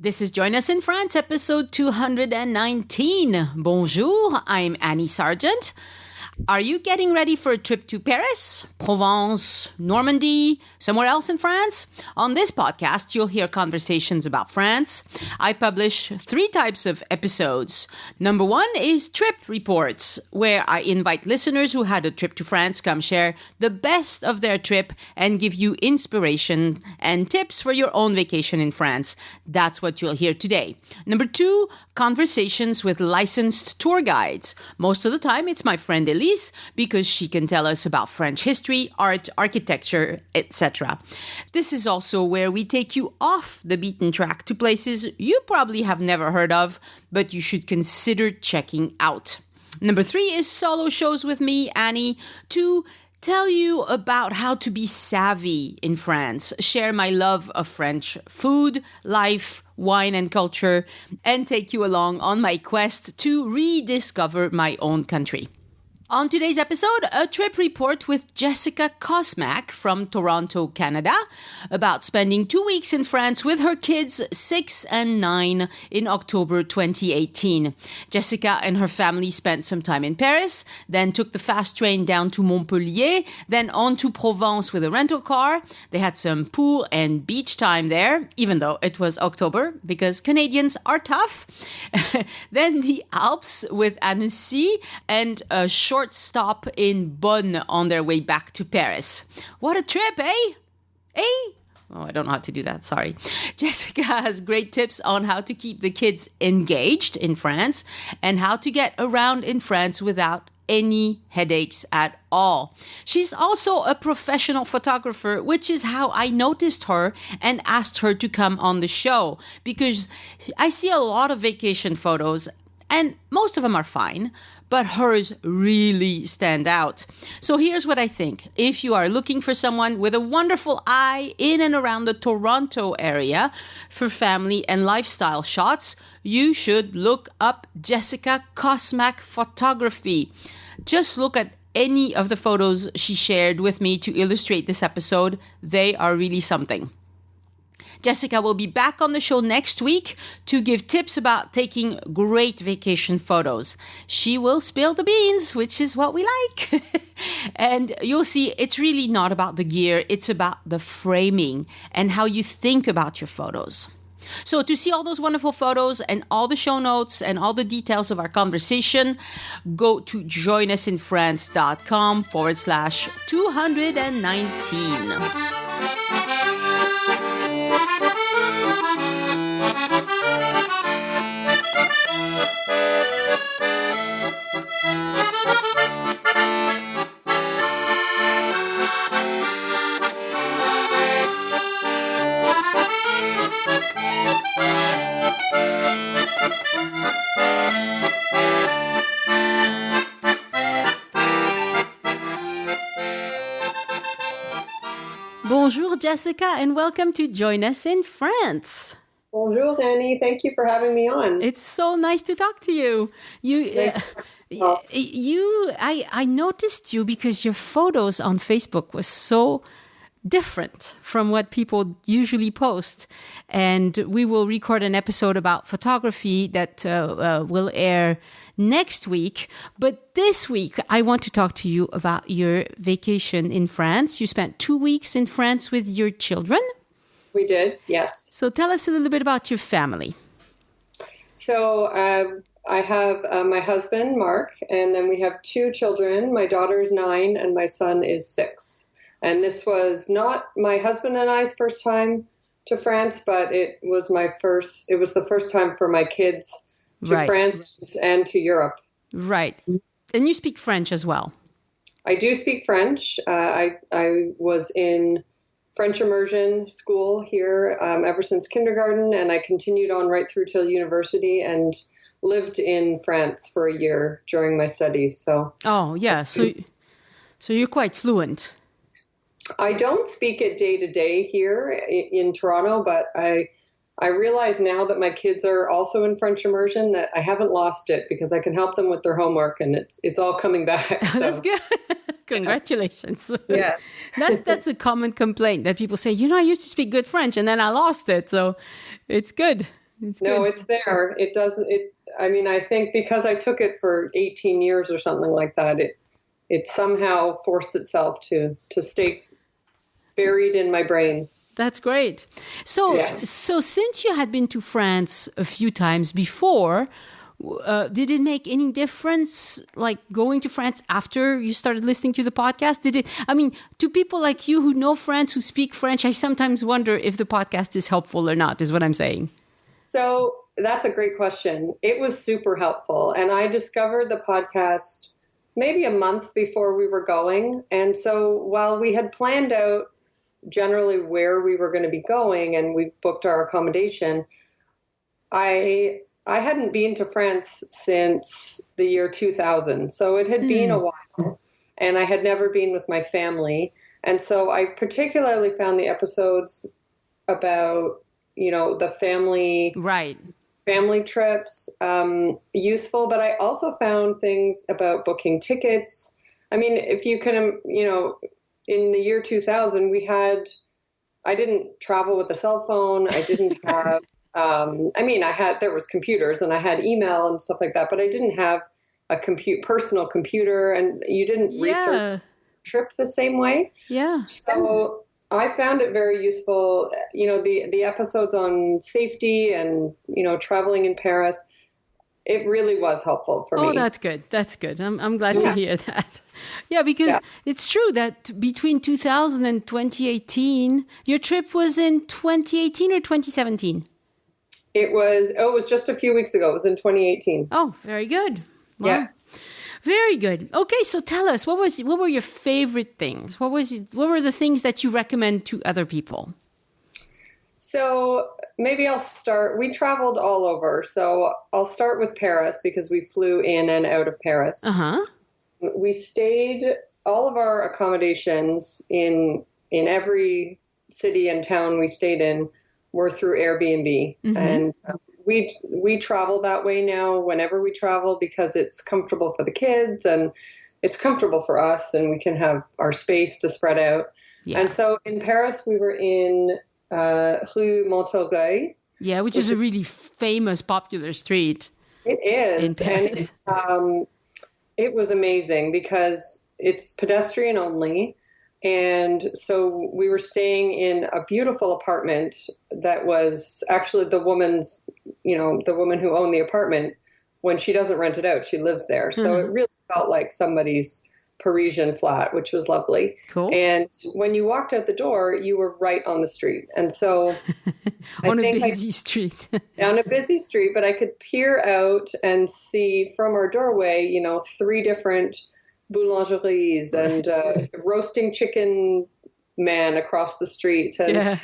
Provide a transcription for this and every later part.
This is Join Us in France, episode 219. Bonjour, I'm Annie Sargent. Are you getting ready for a trip to Paris, Provence, Normandy, somewhere else in France? On this podcast, you'll hear conversations about France. I publish 3 types of episodes. Number 1 is trip reports, where I invite listeners who had a trip to France come share the best of their trip and give you inspiration and tips for your own vacation in France. That's what you'll hear today. Number 2, conversations with licensed tour guides. Most of the time, it's my friend Elise, because she can tell us about French history, art, architecture, etc. This is also where we take you off the beaten track to places you probably have never heard of, but you should consider checking out. Number 3 is solo shows with me, Annie, to tell you about how to be savvy in France, share my love of French food, life, wine and culture, and take you along on my quest to rediscover my own country. On today's episode, a trip report with Jessica Kosmak from Toronto, Canada, about spending 2 weeks in France with her kids 6 and 9 in October 2018. Jessica and her family spent some time in Paris, then took the fast train down to Montpellier, then on to Provence with a rental car. They had some pool and beach time there, even though it was October, because Canadians are tough. Then the Alps with Annecy and a short stop in Bonn on their way back to Paris. What a trip, eh? Oh, I don't know how to do that, sorry. Jessica has great tips on how to keep the kids engaged in France and how to get around in France without any headaches at all. She's also a professional photographer, which is how I noticed her and asked her to come on the show, because I see a lot of vacation photos and most of them are fine, but hers really stand out. So here's what I think. If you are looking for someone with a wonderful eye in and around the Toronto area for family and lifestyle shots, you should look up Jessica Kosmak Photography. Just look at any of the photos she shared with me to illustrate this episode. They are really something. Jessica will be back on the show next week to give tips about taking great vacation photos. She will spill the beans, which is what we like. And you'll see it's really not about the gear. It's about the framing and how you think about your photos. So to see all those wonderful photos and all the show notes and all the details of our conversation, go to joinusinfrance.com/219. Bonjour, Jessica, and welcome to Join Us in France. Bonjour, Annie. Thank you for having me on. It's so nice to talk to you. I noticed you because your photos on Facebook was so different from what people usually post. And we will record an episode about photography that will air next week. But this week, I want to talk to you about your vacation in France. You spent 2 weeks in France with your children. We did, yes. So tell us a little bit about your family. So I have my husband, Mark, and then we have 2 children. My daughter's 9 and my son is 6. And this was not my husband and I's first time to France, but it was the first time for my kids to France and to Europe. Right. And you speak French as well. I do speak French. I was in French immersion school here ever since kindergarten, and I continued on right through till university and lived in France for a year during my studies. So. Oh, yeah. So you're quite fluent. I don't speak it day to day here in Toronto, but I realize now that my kids are also in French immersion that I haven't lost it because I can help them with their homework and it's all coming back. So. That's good. Congratulations. Yeah. That's a common complaint that people say, I used to speak good French and then I lost it. So it's good. It's No, good. it's there. It doesn't. I mean, I think because I took it for 18 years or something like that, it somehow forced itself to stay buried in my brain. That's great. So, Yeah. so since you had been to France a few times before, did it make any difference, like going to France after you started listening to the podcast? Did it? I mean, to people like you who know French, who speak French, I sometimes wonder if the podcast is helpful or not. Is what I'm saying. So that's a great question. It was super helpful, and I discovered the podcast maybe a month before we were going. And so while we had planned out generally where we were going to be going and we booked our accommodation, I hadn't been to France since the year 2000. So it had been a while, and I had never been with my family. And so I particularly found the episodes about, the family trips useful, but I also found things about booking tickets. I mean, if you can, in the year 2000, I didn't travel with a cell phone. I didn't have, there was computers and I had email and stuff like that, but I didn't have a personal computer, and you didn't research trip the same way. Yeah. So I found it very useful. The episodes on safety and, traveling in Paris, it really was helpful for me. Oh, that's good. That's good. I'm glad to hear that. Yeah, because it's true that between 2000 and 2018, your trip was in 2018 or 2017? It was just a few weeks ago. It was in 2018. Oh, very good. Wow. Yeah. Very good. Okay, so tell us, what were your favorite things? What were the things that you recommend to other people? So maybe I'll start. We traveled all over. So I'll start with Paris because we flew in and out of Paris. Uh-huh. We stayed all of our accommodations in every city and town we stayed in were through Airbnb. Mm-hmm. And we travel that way now whenever we travel because it's comfortable for the kids and it's comfortable for us, and we can have our space to spread out. Yeah. And so in Paris, we were in Rue Montorgueil. Yeah, which is a really famous, popular street. It is. In Paris. And it was amazing because it's pedestrian only. And so we were staying in a beautiful apartment that was actually the woman who owned the apartment, when she doesn't rent it out, she lives there. So it really felt like somebody's Parisian flat, which was lovely. Cool. And when you walked out the door, you were right on the street. And so on a busy street, but I could peer out and see from our doorway, 3 different boulangeries and roasting chicken man across the street and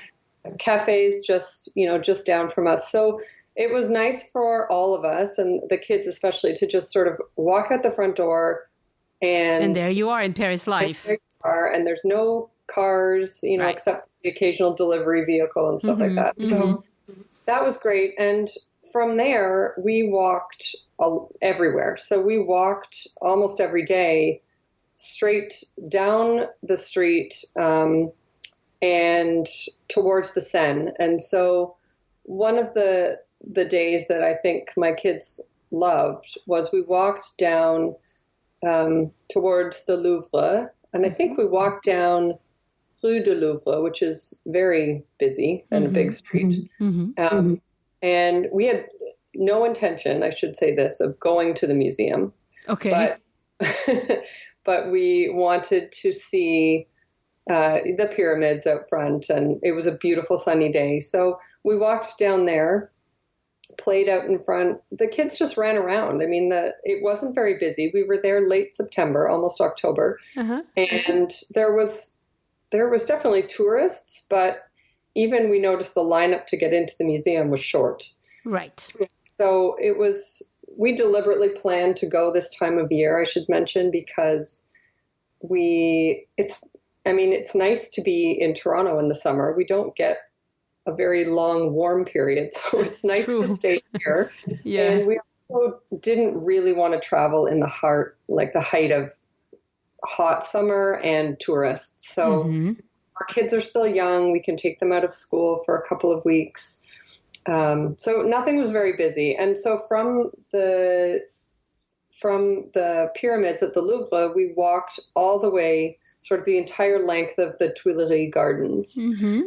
cafes just down from us. So it was nice for all of us and the kids especially to just sort of walk out the front door and there you are in Paris life. And there's no cars, except the occasional delivery vehicle and stuff like that. So that was great. And from there, we walked everywhere. So we walked almost every day straight down the street and towards the Seine. And so one of the days that I think my kids loved was we walked down towards the Louvre. And I think we walked down Rue de Louvre, which is very busy and a big street. And we had no intention, I should say this, of going to the museum. Okay. But we wanted to see the pyramids out front, and it was a beautiful sunny day. So we walked down there, played out in front. The kids just ran around. I mean, it wasn't very busy. We were there late September, almost October. And there was definitely tourists, but even we noticed the lineup to get into the museum was short. Right. So we deliberately planned to go this time of year, I should mention, because it's nice to be in Toronto in the summer. We don't get a very long warm period, so it's nice to stay here. And we also didn't really want to travel in the height of hot summer and tourists. So our kids are still young. We can take them out of school for a couple of weeks. So nothing was very busy. And so from the pyramids at the Louvre, we walked all the way, sort of the entire length of the Tuileries Gardens. Mm-hmm.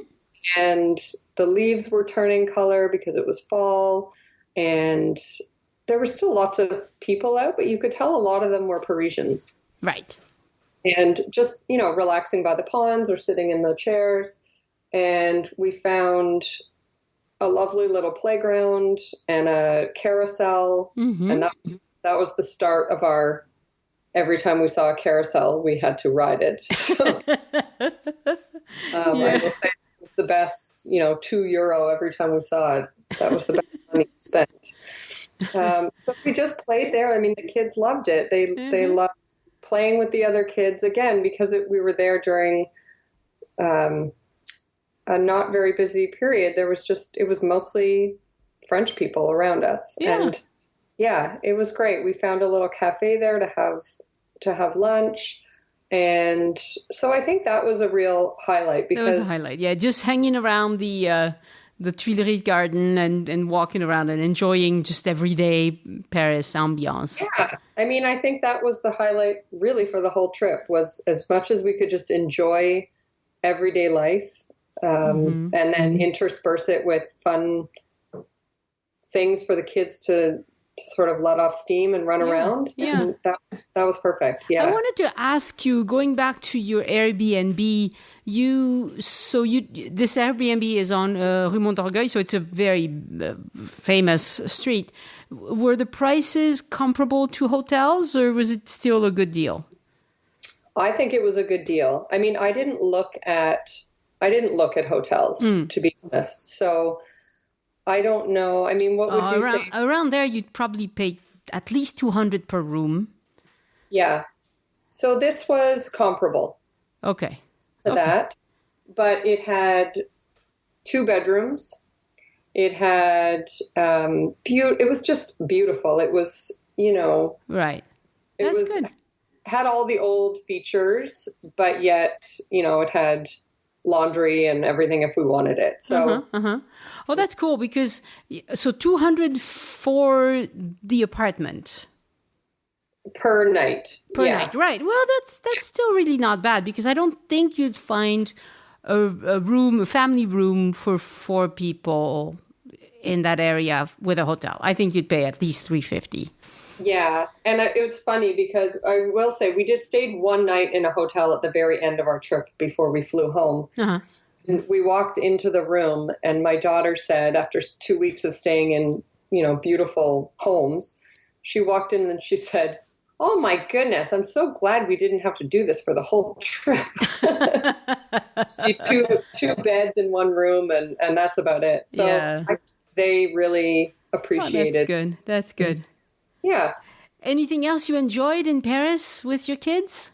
And the leaves were turning color because it was fall. And there were still lots of people out, but you could tell a lot of them were Parisians. Right. And just, relaxing by the ponds or sitting in the chairs. And we found a lovely little playground and a carousel. Mm-hmm. And that was the start of our, every time we saw a carousel, we had to ride it. So, I will say it was the best, €2 every time we saw it. That was the best money spent. So we just played there. I mean, the kids loved it. They loved playing with the other kids, again, because we were there during a not very busy period. It was mostly French people around us. Yeah. And yeah, it was great. We found a little cafe there to have lunch. And so I think that was a real highlight. Because that was a highlight. Yeah, just hanging around the Tuileries garden and walking around and enjoying just everyday Paris ambiance. Yeah. I mean, I think that was the highlight really for the whole trip, was as much as we could just enjoy everyday life, and then intersperse it with fun things for the kids to sort of let off steam and run around. Yeah. And that was perfect. Yeah. I wanted to ask you, going back to your Airbnb, this Airbnb is on Rue Montorgueil, so it's a very famous street. Were the prices comparable to hotels, or was it still a good deal? I think it was a good deal. I mean, I didn't look at hotels, to be honest. So I don't know. I mean, what would you say? Around there, you'd probably pay at least $200 per room. Yeah. So this was comparable. Okay. To that. But it had 2 bedrooms. It had, it was just beautiful. It was, Right. That's good. Had all the old features, but yet, it had laundry and everything if we wanted it. So, Oh, that's cool, because so $200 for the apartment per night. Per night, right? Well, that's still really not bad, because I don't think you'd find a family room for 4 people in that area with a hotel. I think you'd pay at least $350. Yeah, and it was funny because I will say we just stayed one night in a hotel at the very end of our trip before we flew home. And we walked into the room, and my daughter said, after 2 weeks of staying in, beautiful homes, she walked in and she said, "Oh my goodness, I'm so glad we didn't have to do this for the whole trip." See, two beds in one room, and that's about it. So they really appreciated. That's good. Yeah. Anything else you enjoyed in Paris with your kids?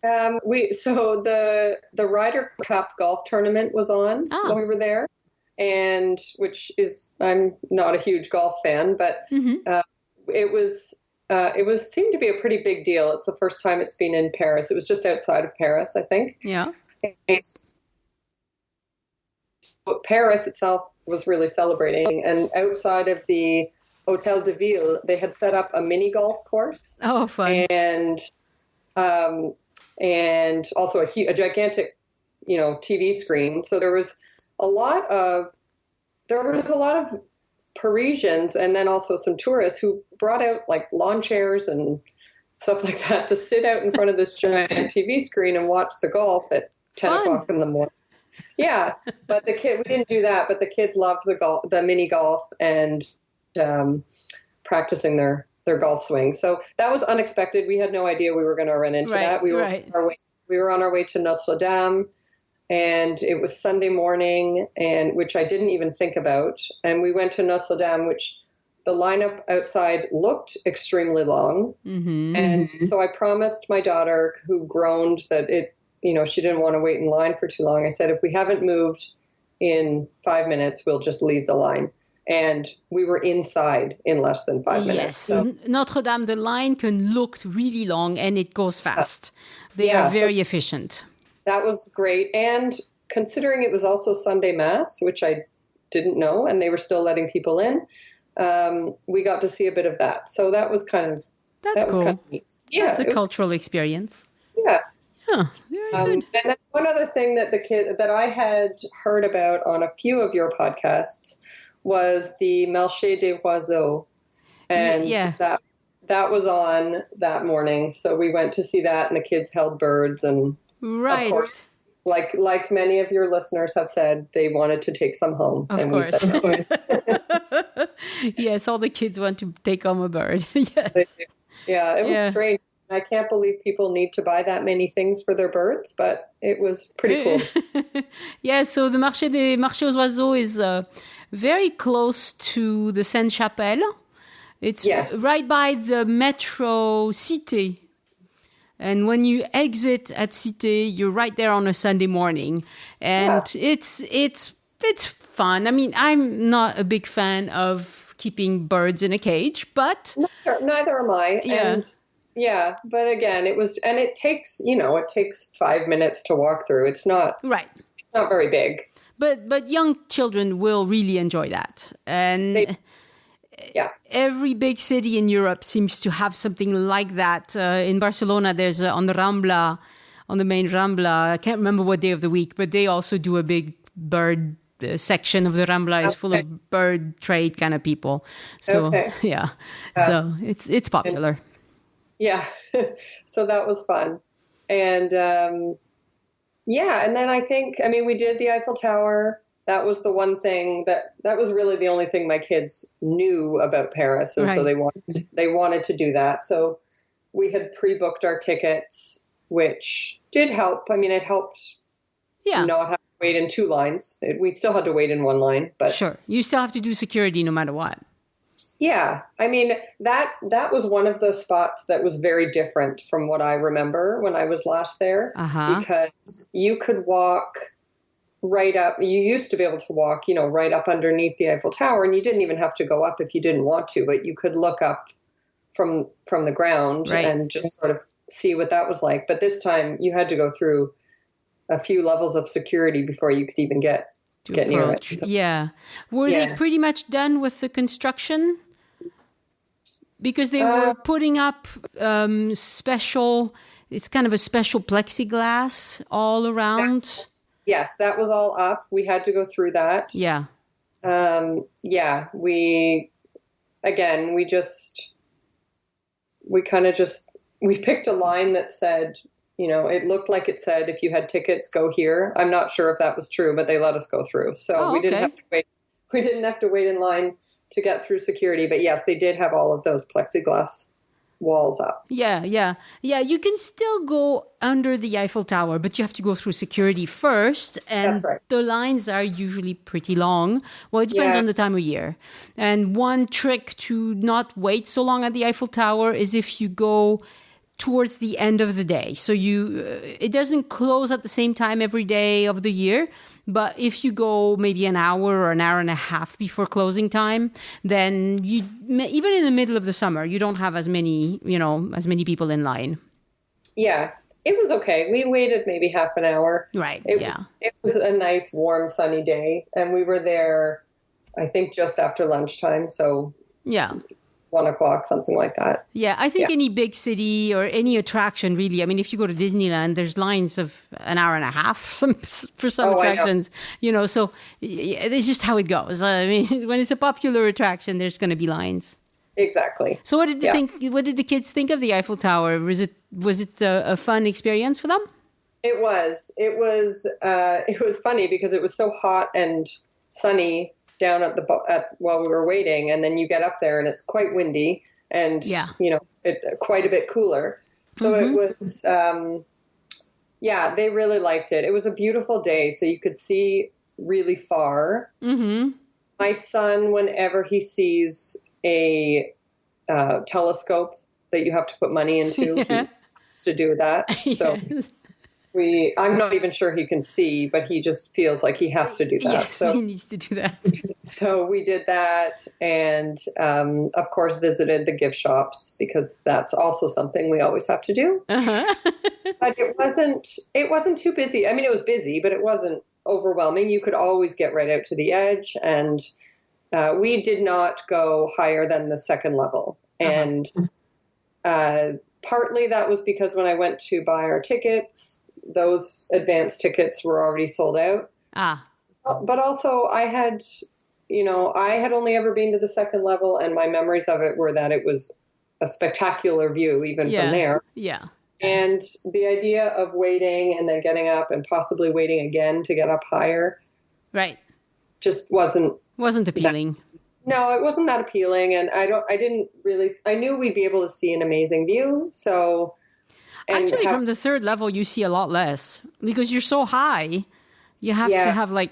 So the Ryder Cup golf tournament was on when we were there, and which is, I'm not a huge golf fan, but it seemed to be a pretty big deal. It's the first time it's been in Paris. It was just outside of Paris, I think. Yeah. And Paris itself was really celebrating, and outside of the Hotel de Ville, they had set up a mini golf course. Oh, fun! And also a gigantic, TV screen. So there was a lot of Parisians, and then also some tourists who brought out like lawn chairs and stuff like that to sit out in front of this giant TV screen and watch the golf at 10 o'clock in the morning. Yeah, but we didn't do that. But the kids loved the mini golf and practicing their golf swing. So that was unexpected. We had no idea we were going to run into that. We were on our way to Notre Dame, and it was Sunday morning, and which I didn't even think about. And we went to Notre Dame, which the lineup outside looked extremely long. And so I promised my daughter, who groaned that she didn't want to wait in line for too long. I said, if we haven't moved in 5 minutes, we'll just leave the line. And we were inside in less than 5 minutes. Yes, so. Notre Dame, the line can look really long, and it goes fast. They are very efficient. That was great. And considering it was also Sunday Mass, which I didn't know, and they were still letting people in. We got to see a bit of that. So that was kind of cool. Kind of neat. Yeah, that's a cultural experience. Yeah. Huh, very good. And then one other thing that I had heard about on a few of your podcasts was the Marché des Oiseaux, and that was on that morning. So we went to see that, and the kids held birds, and right. Of course, like many of your listeners have said, they wanted to take some home. Of course. We said no. Yes, all the kids want to take home a bird. Yes. Yeah, it was strange. I can't believe people need to buy that many things for their birds, but it was pretty cool. Yeah, so the Marché aux Oiseaux is very close to the Sainte-Chapelle. It's right by the metro Cité. And when you exit at Cité, you're right there on a Sunday morning. And it's fun. I mean, I'm not a big fan of keeping birds in a cage, but... Neither am I. Yeah. But again, it takes 5 minutes to walk through. It's not... Right. It's not very big. But young children will really enjoy that. And... Every big city in Europe seems to have something like that. In Barcelona, there's on the Rambla, on the main Rambla. I can't remember what day of the week, but they also do a big bird section of the Rambla is full of bird trade kind of people. So so it's popular. So that was fun, and and then we did the Eiffel Tower. That was the one thing that was really the only thing my kids knew about Paris. And so they wanted to do that. So we had pre-booked our tickets, which did help. I mean, it helped not have to wait in two lines. We still had to wait in one line, but sure. You still have to do security no matter what. Yeah. I mean, that was one of the spots that was very different from what I remember when I was last there, because you could walk right up. You used to be able to walk, right up underneath the Eiffel Tower, and you didn't even have to go up if you didn't want to, but you could look up from the ground and just sort of see what that was like. But this time you had to go through a few levels of security before you could even get near it. So. Yeah. Were they pretty much done with the construction? Because they were putting up it's kind of a special plexiglass all around. Yes, that was all up. We had to go through that. Yeah. We picked a line that said, it looked like it said, if you had tickets, go here. I'm not sure if that was true, but they let us go through. So we didn't have to wait. We didn't have to wait in line to get through security. But yes, they did have all of those plexiglass walls up. Yeah. You can still go under the Eiffel Tower, but you have to go through security first. And that's right. The lines are usually pretty long. Well, it depends on the time of year. And one trick to not wait so long at the Eiffel Tower is if you go towards the end of the day. So it doesn't close at the same time every day of the year. But if you go maybe an hour or an hour and a half before closing time, then even in the middle of the summer, you don't have as many people in line. Yeah, it was okay. We waited maybe half an hour. Right. It was a nice, warm, sunny day. And we were there, I think, just after lunchtime. So 1:00, something like that. Yeah, I think any big city or any attraction, really. I mean, if you go to Disneyland, there's lines of an hour and a half for some attractions. So it's just how it goes. I mean, when it's a popular attraction, there's going to be lines. Exactly. So what did you think? What did the kids think of the Eiffel Tower? Was it a fun experience for them? It was. It was funny because it was so hot and sunny down while we were waiting, and then you get up there and it's quite windy and quite a bit cooler. So it was they really liked it. It was a beautiful day, so you could see really far. Mm-hmm. My son, whenever he sees a telescope that you have to put money into, he wants to do that. So I'm not even sure he can see, but he just feels like he has to do that. Yes, so he needs to do that. So we did that, and of course visited the gift shops, because that's also something we always have to do. Uh-huh. But it wasn't too busy. I mean, it was busy, but it wasn't overwhelming. You could always get right out to the edge, and we did not go higher than the second level. And partly that was because when I went to buy our tickets, those advanced tickets were already sold out. But also I had only ever been to the second level, and my memories of it were that it was a spectacular view even from there. Yeah. And the idea of waiting and then getting up and possibly waiting again to get up higher. Right. Just wasn't appealing. No, it wasn't that appealing. And I knew we'd be able to see an amazing view. So actually from the third level, you see a lot less because you're so high. You have to have a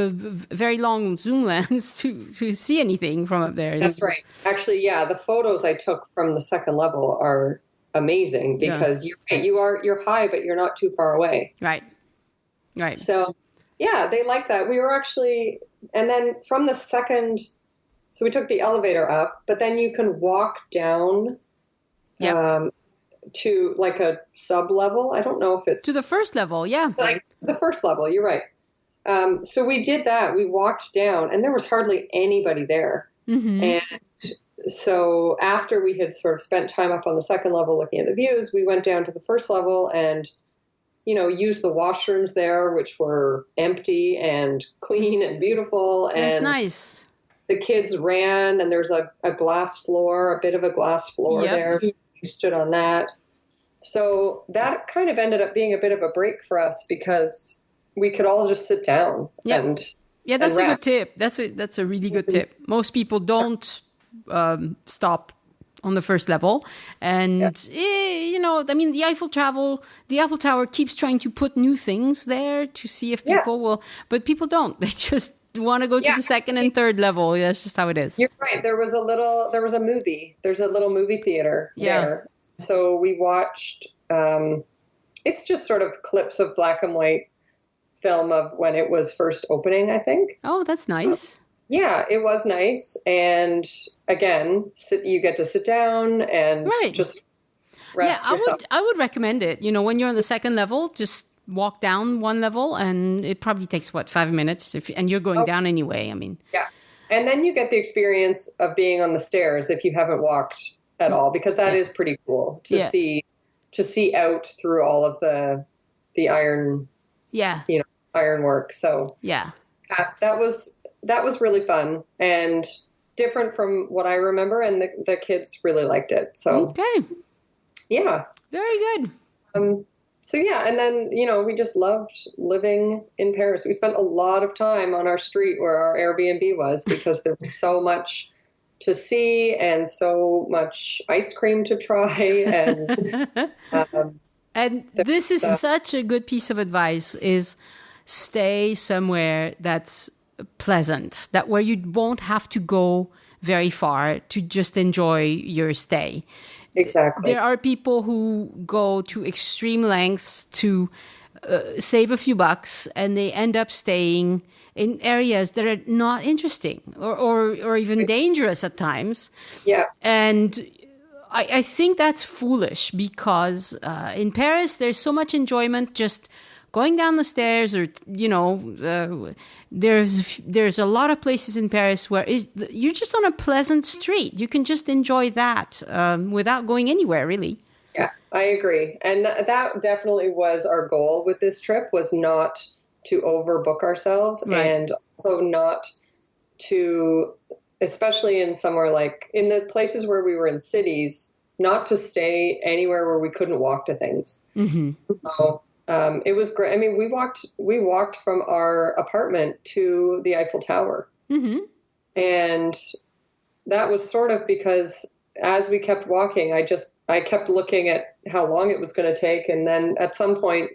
very long zoom lens to see anything from up there. That's right. Actually, the photos I took from the second level are amazing because you're high, but you're not too far away. Right. So, they like that. We were actually, and then from the second, so we took the elevator up, but then you can walk down to like a sub level. I don't know if it's to the first level. Yeah. Like the first level. You're right. So we did that. We walked down and there was hardly anybody there. Mm-hmm. And so after we had sort of spent time up on the second level looking at the views, we went down to the first level and, used the washrooms there, which were empty and clean and beautiful. And nice. The kids ran and there's a glass floor, a bit of a glass floor there. So we stood on that. So that kind of ended up being a bit of a break for us because we could all just sit down and that's and a rest. good tip. That's a really good tip. Most people don't stop on the first level, and the Eiffel Tower keeps trying to put new things there to see if people will, but people don't. They just want to go to the second and third level. That's just how it is. You're right. There's a little movie theater there. So we watched. It's just sort of clips of black and white film of when it was first opening, I think. Oh, that's nice. Yeah, it was nice. And again, you get to sit down and just rest yourself. I would recommend it. When you're on the second level, just walk down one level and it probably takes 5 minutes and you're going down anyway. I mean. Yeah. And then you get the experience of being on the stairs if you haven't walked at all, because that is pretty cool to see out through all of the iron ironwork. So that was really fun and different from what I remember, and the kids really liked it. So very good. And then we just loved living in Paris. We spent a lot of time on our street where our Airbnb was because there was so much to see and so much ice cream to try and this is such a good piece of advice: is stay somewhere that's pleasant, that where you won't have to go very far to just enjoy your stay. Exactly. There are people who go to extreme lengths to save a few bucks, and they end up staying in areas that are not interesting or even dangerous at times. Yeah. And I think that's foolish because in Paris, there's so much enjoyment just going down the stairs, or there's a lot of places in Paris where you're just on a pleasant street. You can just enjoy that without going anywhere, really. Yeah, I agree, and that definitely was our goal with this trip: was not to overbook ourselves, and also not to, especially in somewhere like in the places where we were in cities, not to stay anywhere where we couldn't walk to things. Mm-hmm. So. It was great. I mean, we walked from our apartment to the Eiffel Tower. Mm-hmm. And that was sort of because as we kept walking, I kept looking at how long it was going to take. And then at some point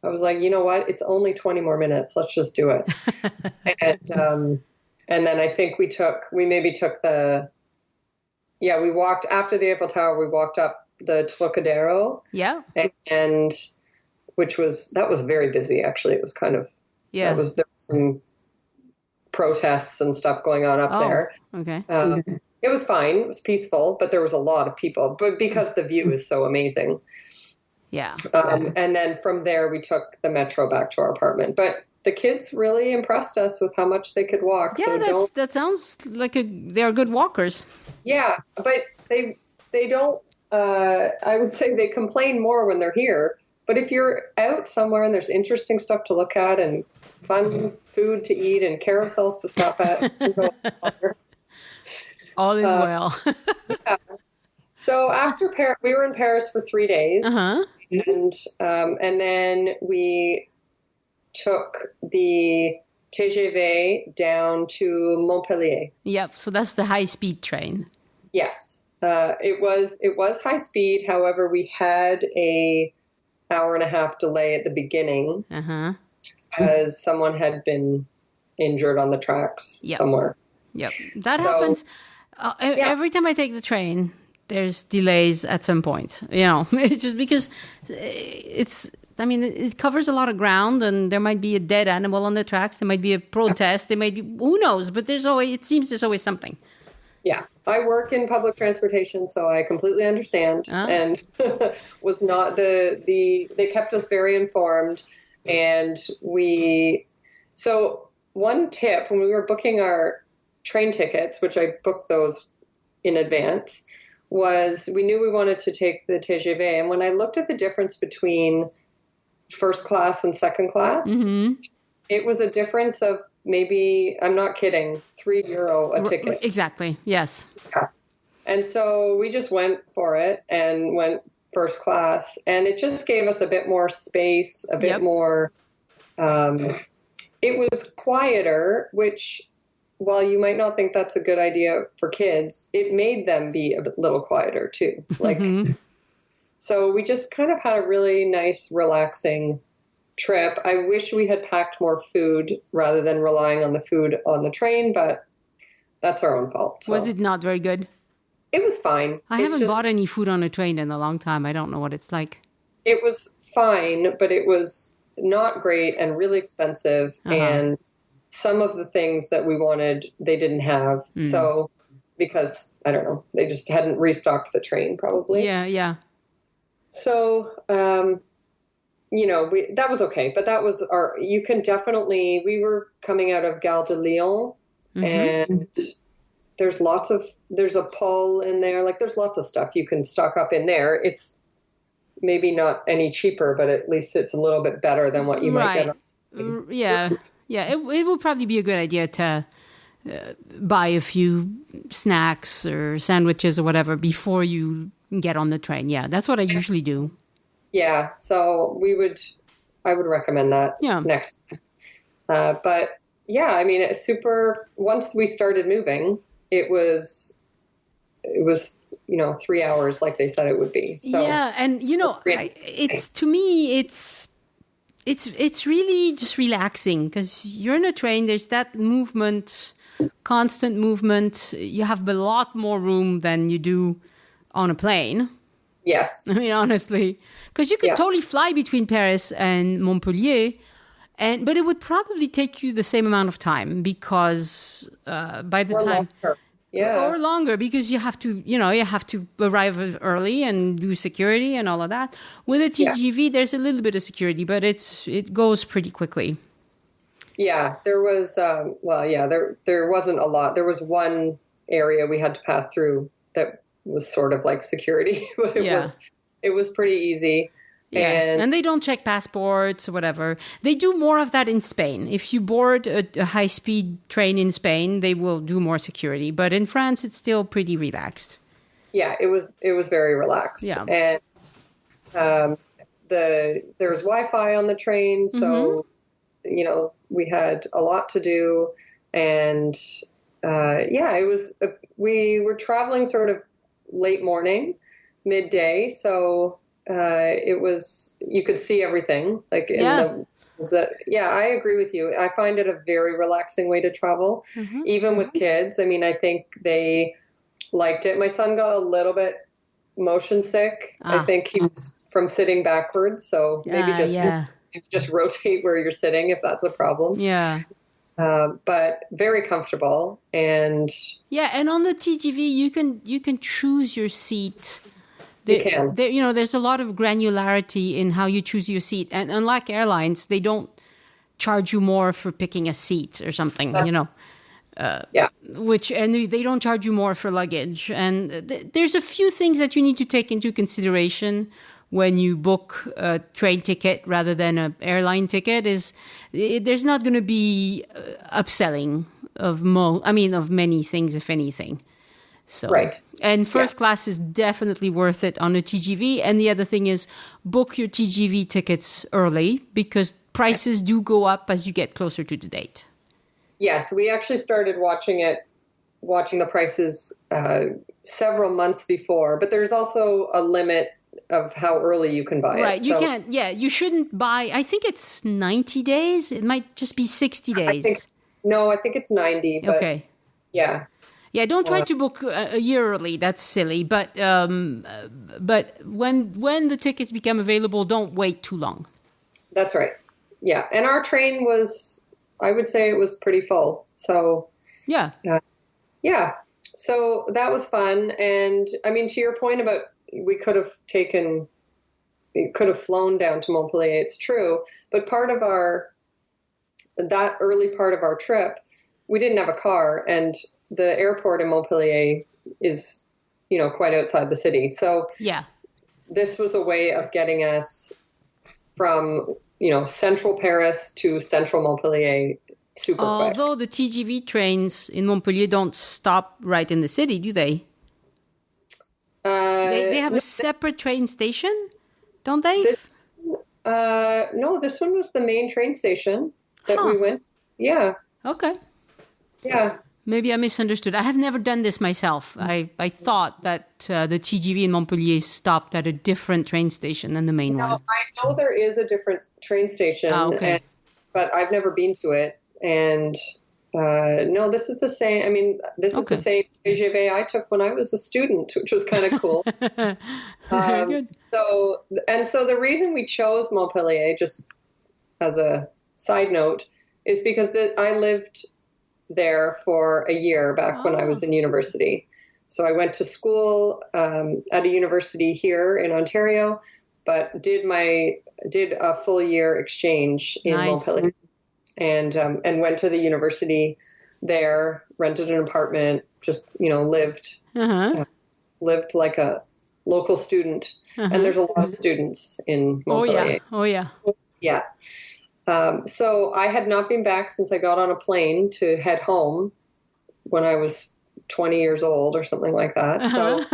I was like, you know what? It's only 20 more minutes. Let's just do it. And then I think we walked after the Eiffel Tower, we walked up the Trocadero. Yeah. And that was very busy, actually. It was kind of, there was some protests and stuff going on up there. Okay. It was fine. It was peaceful, but there was a lot of people, but because the view is so amazing. Yeah. And then from there, we took the metro back to our apartment. But the kids really impressed us with how much they could walk. Yeah, that sounds like they're good walkers. Yeah, but they don't. I would say they complain more when they're here. But if you're out somewhere and there's interesting stuff to look at and fun food to eat and carousels to stop at, all is well. Yeah. So after we were in Paris for 3 days, and then we took the TGV down to Montpellier. Yep. So that's the high-speed train. Yes, it was high speed. However, we had a hour and a half delay at the beginning because someone had been injured on the tracks somewhere. Yep, that happens every time I take the train. There's delays at some point. It's just because it covers a lot of ground, and there might be a dead animal on the tracks. There might be a protest. There might be, who knows? But it seems there's always something. Yeah, I work in public transportation, so I completely understand. And was not they kept us very informed. And so one tip when we were booking our train tickets, which I booked those in advance, was we knew we wanted to take the TGV. And when I looked at the difference between first class and second class, it was a difference of maybe, I'm not kidding, €3 a ticket. Exactly. Yes. Yeah. And so we just went for it and went first class, and it just gave us a bit more space, a bit more, it was quieter, which while you might not think that's a good idea for kids, it made them be a little quieter too. So we just kind of had a really nice, relaxing trip. I wish we had packed more food rather than relying on the food on the train, but that's our own fault. So. Was it not very good? It was fine. I haven't bought any food on a train in a long time. I don't know what it's like. It was fine, but it was not great and really expensive. And some of the things that we wanted, they didn't have. So, because, I don't know, they just hadn't restocked the train probably. Yeah. So, that was okay. But that was we were coming out of Gare de Lyon, and there's a pole in there. Like, there's lots of stuff you can stock up in there. It's maybe not any cheaper, but at least it's a little bit better than what you might get. Yeah, it would probably be a good idea to buy a few snacks or sandwiches or whatever before you get on the train. Yeah, that's what I usually do. Yeah, so I would recommend that next time. But yeah, it's super, once we started moving, it was 3 hours like they said it would be. So yeah, and to me, it's really just relaxing because you're in a train. There's that movement, constant movement. You have a lot more room than you do on a plane. Yes. Honestly, because you could totally fly between Paris and Montpellier, but it would probably take you the same amount of time because by the time... Longer. Yeah. Or longer because you have to arrive early and do security and all of that. With a TGV, there's a little bit of security, but it goes pretty quickly. Yeah, there was, there wasn't a lot. There was one area we had to pass through that was sort of like security, but it was pretty easy. Yeah, and they don't check passports or whatever. They do more of that in Spain. If you board a high-speed train in Spain, they will do more security. But in France, it's still pretty relaxed. Yeah, it was very relaxed. Yeah. And there's Wi-Fi on the train, so we had a lot to do. And it was we were traveling sort of late morning, midday, so. It was, you could see everything. I agree with you. I find it a very relaxing way to travel, even with kids. I think they liked it. My son got a little bit motion sick. I think he was from sitting backwards. So maybe just rotate where you're sitting if that's a problem. Yeah. But very comfortable. And and on the TGV, you can choose your seat You can. There's a lot of granularity in how you choose your seat. And unlike airlines, they don't charge you more for picking a seat or something, Yeah. and they don't charge you more for luggage. And there's a few things that you need to take into consideration when you book a train ticket rather than an airline ticket. There's not going to be upselling of many things, if anything. So, right. And first class is definitely worth it on a TGV. And the other thing is book your TGV tickets early because prices do go up as you get closer to the date. Yes, we actually started watching the prices several months before, but there's also a limit of how early you can buy it. Right, you can't, you shouldn't buy, I think it's 90 days. It might just be 60 days. I think it's 90. But okay. Yeah. Yeah, don't try to book a year early. That's silly. But when the tickets become available, don't wait too long. That's right. Yeah, and our train was, I would say it was pretty full. So yeah. So that was fun. And I mean, to your point about we could have flown down to Montpellier. It's true. But that early part of our trip, we didn't have a car, and the airport in Montpellier is, quite outside the city. So this was a way of getting us from, central Paris to central Montpellier super quick. Although the TGV trains in Montpellier don't stop right in the city, do they? They have a separate train station, don't they? No, this one was the main train station that we went. Yeah. Okay. Yeah. Maybe I misunderstood. I have never done this myself. I thought that the TGV in Montpellier stopped at a different train station than the main one. I know there is a different train station, but I've never been to it. And no, this is the same. I mean, this is the same TGV I took when I was a student, which was kind of cool. Very good. So the reason we chose Montpellier, just as a side note, is because I lived there for a year back when I was in university. So I went to school at a university here in Ontario, but did a full year exchange in Montpellier, and went to the university there, rented an apartment, just lived like a local student. And there's a lot of students in Montpellier. Oh yeah. Yeah. So I had not been back since I got on a plane to head home when I was 20 years old or something like that. So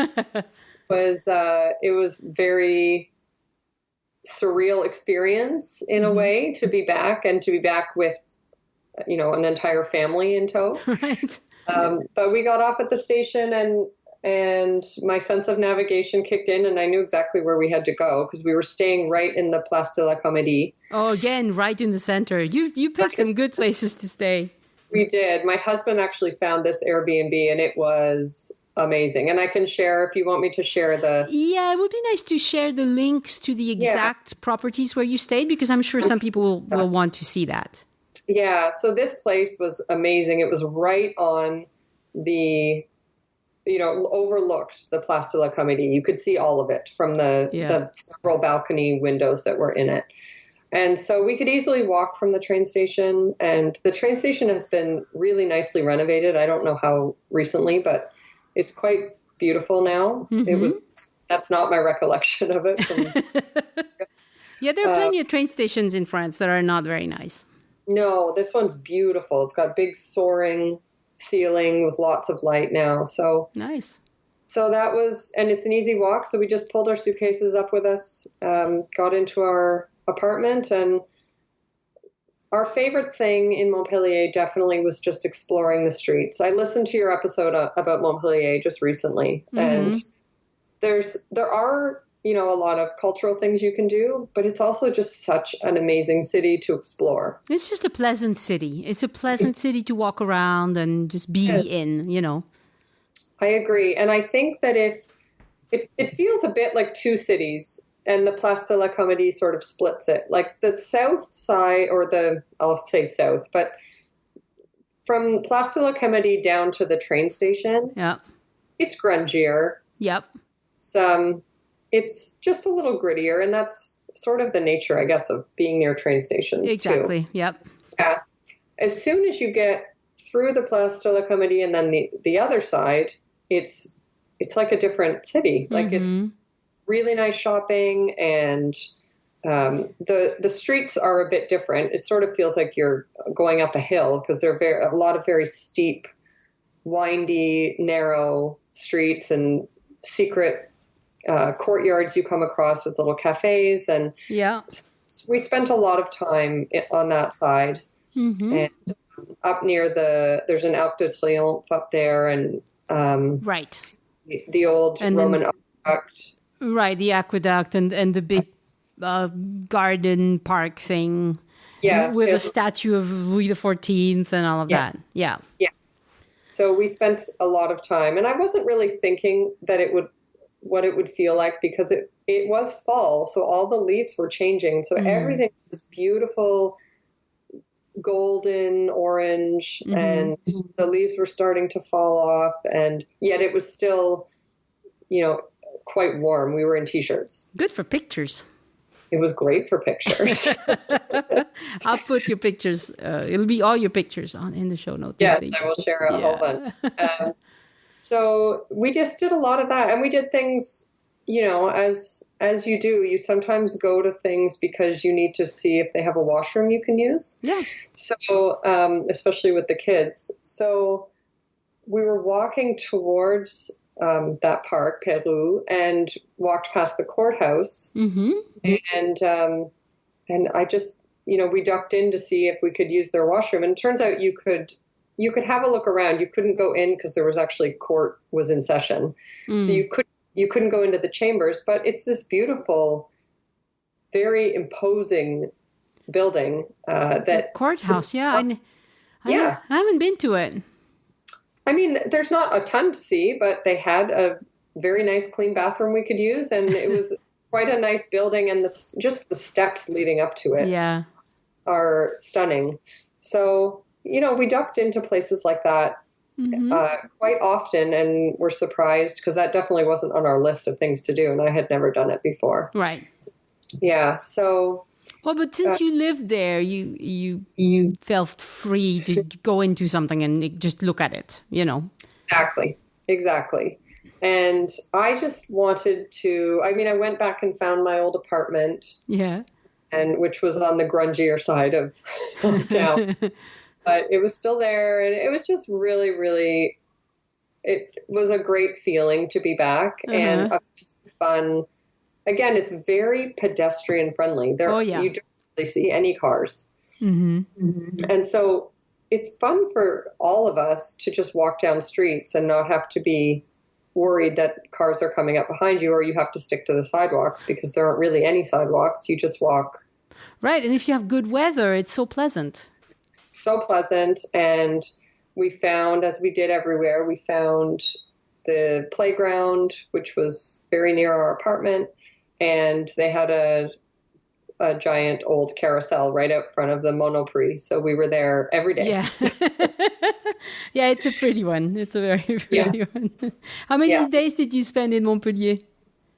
it was very surreal experience in a way to be back, and to be back with, an entire family in tow. Right. But we got off at the station, and my sense of navigation kicked in, and I knew exactly where we had to go because we were staying right in the Place de la Comédie. Oh, again, right in the center. You picked some good places to stay. We did. My husband actually found this Airbnb, and it was amazing. And I can share, if you want me to share the... Yeah, it would be nice to share the links to the exact properties where you stayed, because I'm sure some people will want to see that. Yeah, so this place was amazing. It was right on the... overlooked the Place de la Comédie. You could see all of it from the several balcony windows that were in it. And so we could easily walk from the train station, and the train station has been really nicely renovated. I don't know how recently, but it's quite beautiful now. Mm-hmm. That's not my recollection of it. Yeah, there are plenty of train stations in France that are not very nice. No, this one's beautiful. It's got big soaring ceiling with lots of light now. So nice. So that was, and it's an easy walk. So we just pulled our suitcases up with us, got into our apartment, and our favorite thing in Montpellier definitely was just exploring the streets. I listened to your episode about Montpellier just recently, and there are, a lot of cultural things you can do, but it's also just such an amazing city to explore. It's just a pleasant city. It's a pleasant city to walk around and just be in, I agree. And I think that if it feels a bit like two cities, and the Place de la Comédie sort of splits it. Like the south side, I'll say south, but from Place de la Comédie down to the train station, it's grungier. Yep. Some, it's just a little grittier, and that's sort of the nature, I guess, of being near train stations Exactly. too. Yep. Yeah. As soon as you get through the Place de la Comédie and then the other side, it's like a different city. Like it's really nice shopping, and the streets are a bit different. It sort of feels like you're going up a hill because they're a lot of very steep, windy, narrow streets and secret courtyards you come across with little cafes. And we spent a lot of time on that side. And up near there's an Arc de Triomphe up there, and right, the old and Roman aqueduct. Right, the aqueduct and the big garden park thing. Yeah, with a statue of Louis XIV and all of that. Yeah. Yeah. So we spent a lot of time, and I wasn't really thinking that what it would feel like, because it was fall, so all the leaves were changing. So everything was beautiful, golden orange, and the leaves were starting to fall off, and yet it was still, quite warm. We were in t-shirts. Good for pictures. It was great for pictures. I'll put your pictures. It'll be all your pictures in the show notes. Yes, I will share a whole bunch. So we just did a lot of that, and we did things, as you do. You sometimes go to things because you need to see if they have a washroom you can use. Yeah. So, especially with the kids. So we were walking towards that park, Peru, and walked past the courthouse. And I just, we ducked in to see if we could use their washroom. And it turns out you could have a look around. You couldn't go in because there was actually court was in session. So you couldn't go into the chambers, but it's this beautiful, very imposing building. The courthouse, I haven't been to it. I mean, there's not a ton to see, but they had a very nice, clean bathroom we could use, and it was quite a nice building, and just the steps leading up to it are stunning. So, we ducked into places like that quite often, and were surprised, because that definitely wasn't on our list of things to do, and I had never done it before. Right. Yeah, so... Well, but since you lived there, you felt free to go into something and just look at it, Exactly. And I just wanted to, I went back and found my old apartment. Yeah. And which was on the grungier side of town. But it was still there, and it was just really, really, it was a great feeling to be back, and fun. Again, it's very pedestrian friendly. You don't really see any cars. And so it's fun for all of us to just walk down streets and not have to be worried that cars are coming up behind you, or you have to stick to the sidewalks, because there aren't really any sidewalks. You just walk. Right. And if you have good weather, it's so pleasant. So pleasant. And we found, as we did everywhere, we found the playground, which was very near our apartment. And they had a giant old carousel right out front of the Montpellier. So we were there every day. Yeah. Yeah, it's a pretty one. It's a very pretty one. How many days did you spend in Montpellier?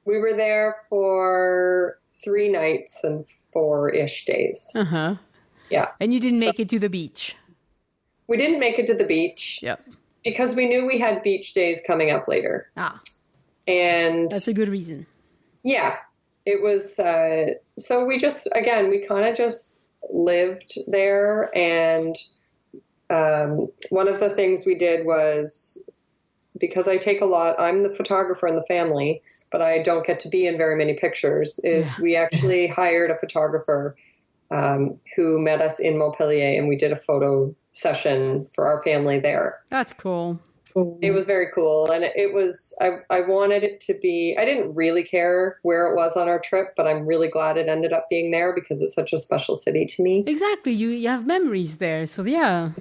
We were there for 3 nights and 4-ish days. Yeah. And you didn't make it to the beach? We didn't make it to the beach. Yep. Because we knew we had beach days coming up later. And that's a good reason. Yeah. It was, so we kind of just lived there. And one of the things we did was, because I take a lot, I'm the photographer in the family, but I don't get to be in very many pictures, we actually hired a photographer who met us in Montpellier, and we did a photo session for our family there. That's cool. It was very cool. And it was, I wanted it to be, I didn't really care where it was on our trip, but I'm really glad it ended up being there, because it's such a special city to me. Exactly. You have memories there. So yeah.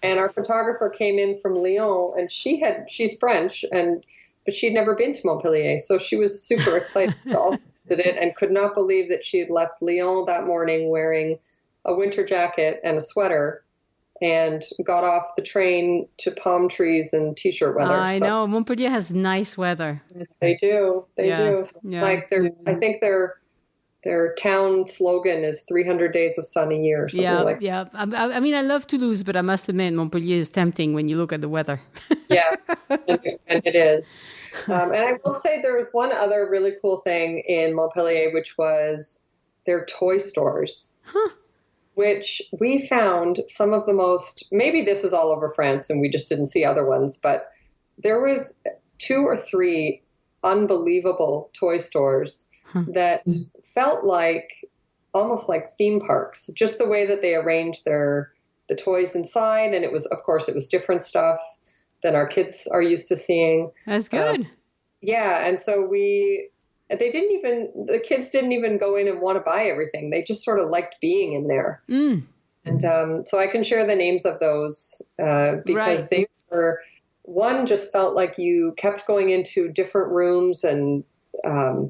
And our photographer came in from Lyon, and she's French, but she'd never been to Montpellier. So she was super excited to also visit it, and could not believe that she had left Lyon that morning wearing a winter jacket and a sweater, and got off the train to palm trees and t-shirt weather. I know Montpellier has nice weather. They do. They do. Yeah. Like I think their town slogan is 300 days of sun a year. Yeah. I mean, I love Toulouse, but I must admit, Montpellier is tempting when you look at the weather. Yes, and it is. And I will say there was one other really cool thing in Montpellier, which was their toy stores. Huh. Which we found some of the most, maybe this is all over France and we just didn't see other ones, but there was 2 or 3 unbelievable toy stores that felt like almost like theme parks, just the way that they arranged the toys inside. And it was different stuff than our kids are used to seeing. That's good. Yeah. And so the kids didn't even go in and want to buy everything. They just sort of liked being in there. Mm. And so I can share the names of those because they were, one just felt like you kept going into different rooms and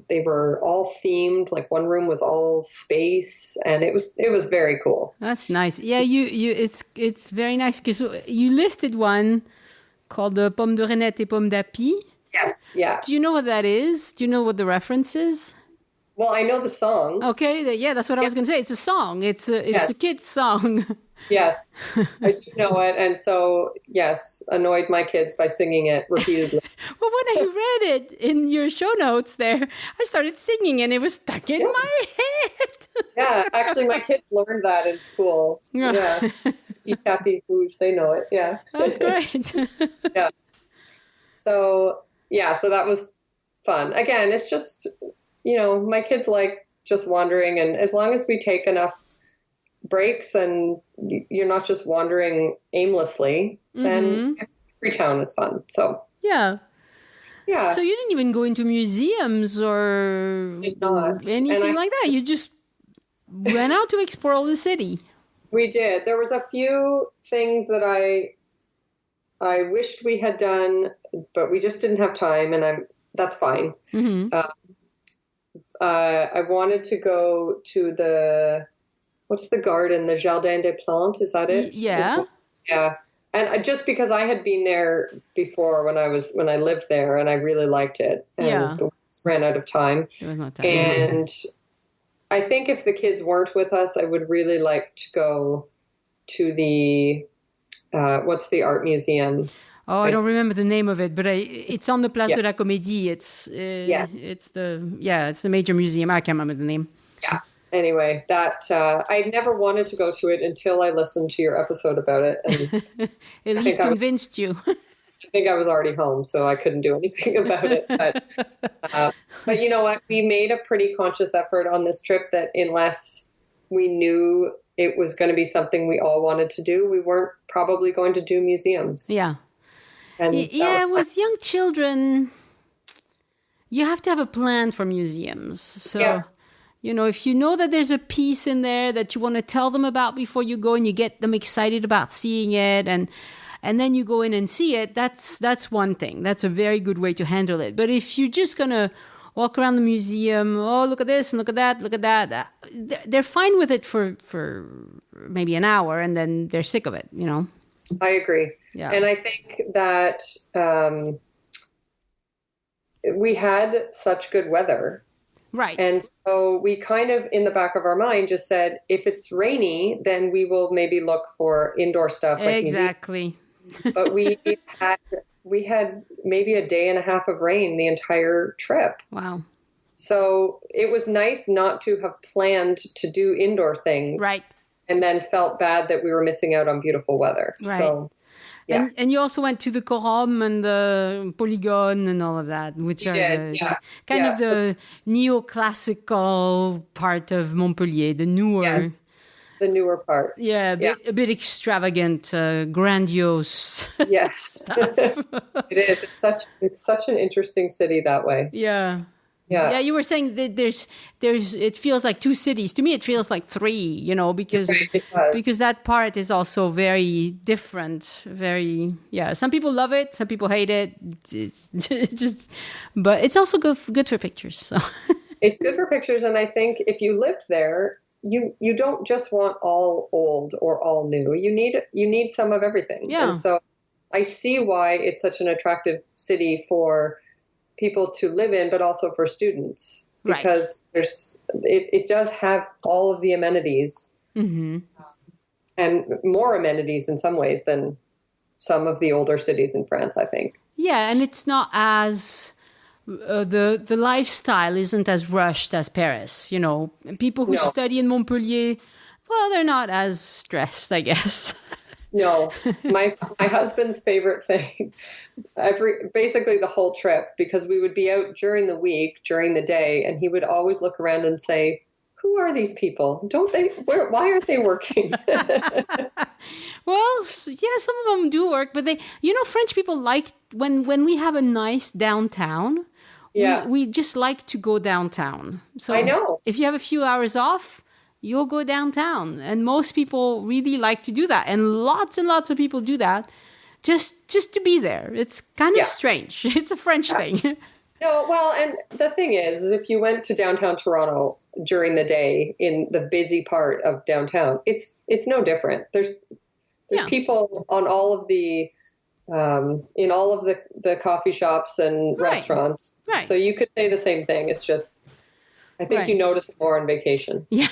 they were all themed. Like one room was all space and it was very cool. That's nice. Yeah, it's very nice because you listed one called the Pomme de Renette et Pomme d'Api. Yes, yeah. Do you know what that is? Do you know what the reference is? Well, I know the song. Okay, that's what I was going to say. It's a song. It's a kid's song. Yes, I do know it. And so, yes, annoyed my kids by singing it repeatedly. Well, when I read it in your show notes there, I started singing and it was stuck in my head. Yeah, actually, my kids learned that in school. Yeah. Petit tapis rouge, they know it. Yeah. That's great. Yeah. So that was fun. Again, it's just, my kids like just wandering. And as long as we take enough breaks and you're not just wandering aimlessly, then Freetown is fun. So, yeah. Yeah. So you didn't even go into museums or anything like that. You just went out to explore the city. We did. There was a few things that I wished we had done, but we just didn't have time, and that's fine. Mm-hmm. I wanted to go to what's the garden? The Jardin des Plantes, is that it? Yeah. Yeah. And just because I had been there before when I lived there, and I really liked it, and the weeks ran out of time. It was not time. And I think if the kids weren't with us, I would really like to go to the what's the art museum? Oh, I don't remember the name of it, but it's on the Place de la Comédie. It's it's the major museum. I can't remember the name. Yeah. Anyway, that I never wanted to go to it until I listened to your episode about it. And at least convinced you. I think I was already home, so I couldn't do anything about it. But you know what? We made a pretty conscious effort on this trip that unless we knew it was going to be something we all wanted to do, we weren't probably going to do museums. Yeah. And with young children, you have to have a plan for museums. So, if you know that there's a piece in there that you want to tell them about before you go and you get them excited about seeing it and then you go in and see it, that's one thing. That's a very good way to handle it. But if you're just going to walk around the museum, oh, look at this and look at that, they're fine with it for maybe an hour and then they're sick of it, I agree. Yeah. And I think that we had such good weather. Right. And so we kind of, in the back of our mind, just said, if it's rainy, then we will maybe look for indoor stuff. Like exactly. But we had maybe a day and a half of rain the entire trip. Wow. So it was nice not to have planned to do indoor things. Right. And then felt bad that we were missing out on beautiful weather. Right. So, yeah. And you also went to the Corum and the Polygone and all of that, which are kind of the neoclassical part of Montpellier, the newer... Yes. The newer part. Yeah, a bit extravagant, grandiose. Yes. Stuff. It is. It's such an interesting city that way. Yeah. Yeah, you were saying that there's it feels like two cities. To me, it feels like three, because that part is also very different. Some people love it, some people hate it. But it's also good for pictures. So it's good for pictures, and I think if you lived there, you don't just want all old or all new. You need some of everything. Yeah. And so I see why it's such an attractive city for people to live in, but also for students, because it does have all of the amenities, and more amenities in some ways than some of the older cities in France, I think. Yeah, and it's not as the lifestyle isn't as rushed as Paris. You know, people who study in Montpellier, well, they're not as stressed, I guess. No, my husband's favorite thing, basically the whole trip, because we would be out during the week, during the day, and he would always look around and say, "Who are these people? Why aren't they working?" Well, yeah, some of them do work, but French people like when we have a nice downtown. Yeah, we just like to go downtown. So I know, if you have a few hours off, you'll go downtown, and most people really like to do that, and lots of people do that just to be there. It's kind of strange. It's a French thing. No, well, and the thing is, if you went to downtown Toronto during the day in the busy part of downtown, it's no different. There's people on all of the in all of the coffee shops and restaurants. Right. So you could say the same thing. It's just, I think you notice it more on vacation. Yeah.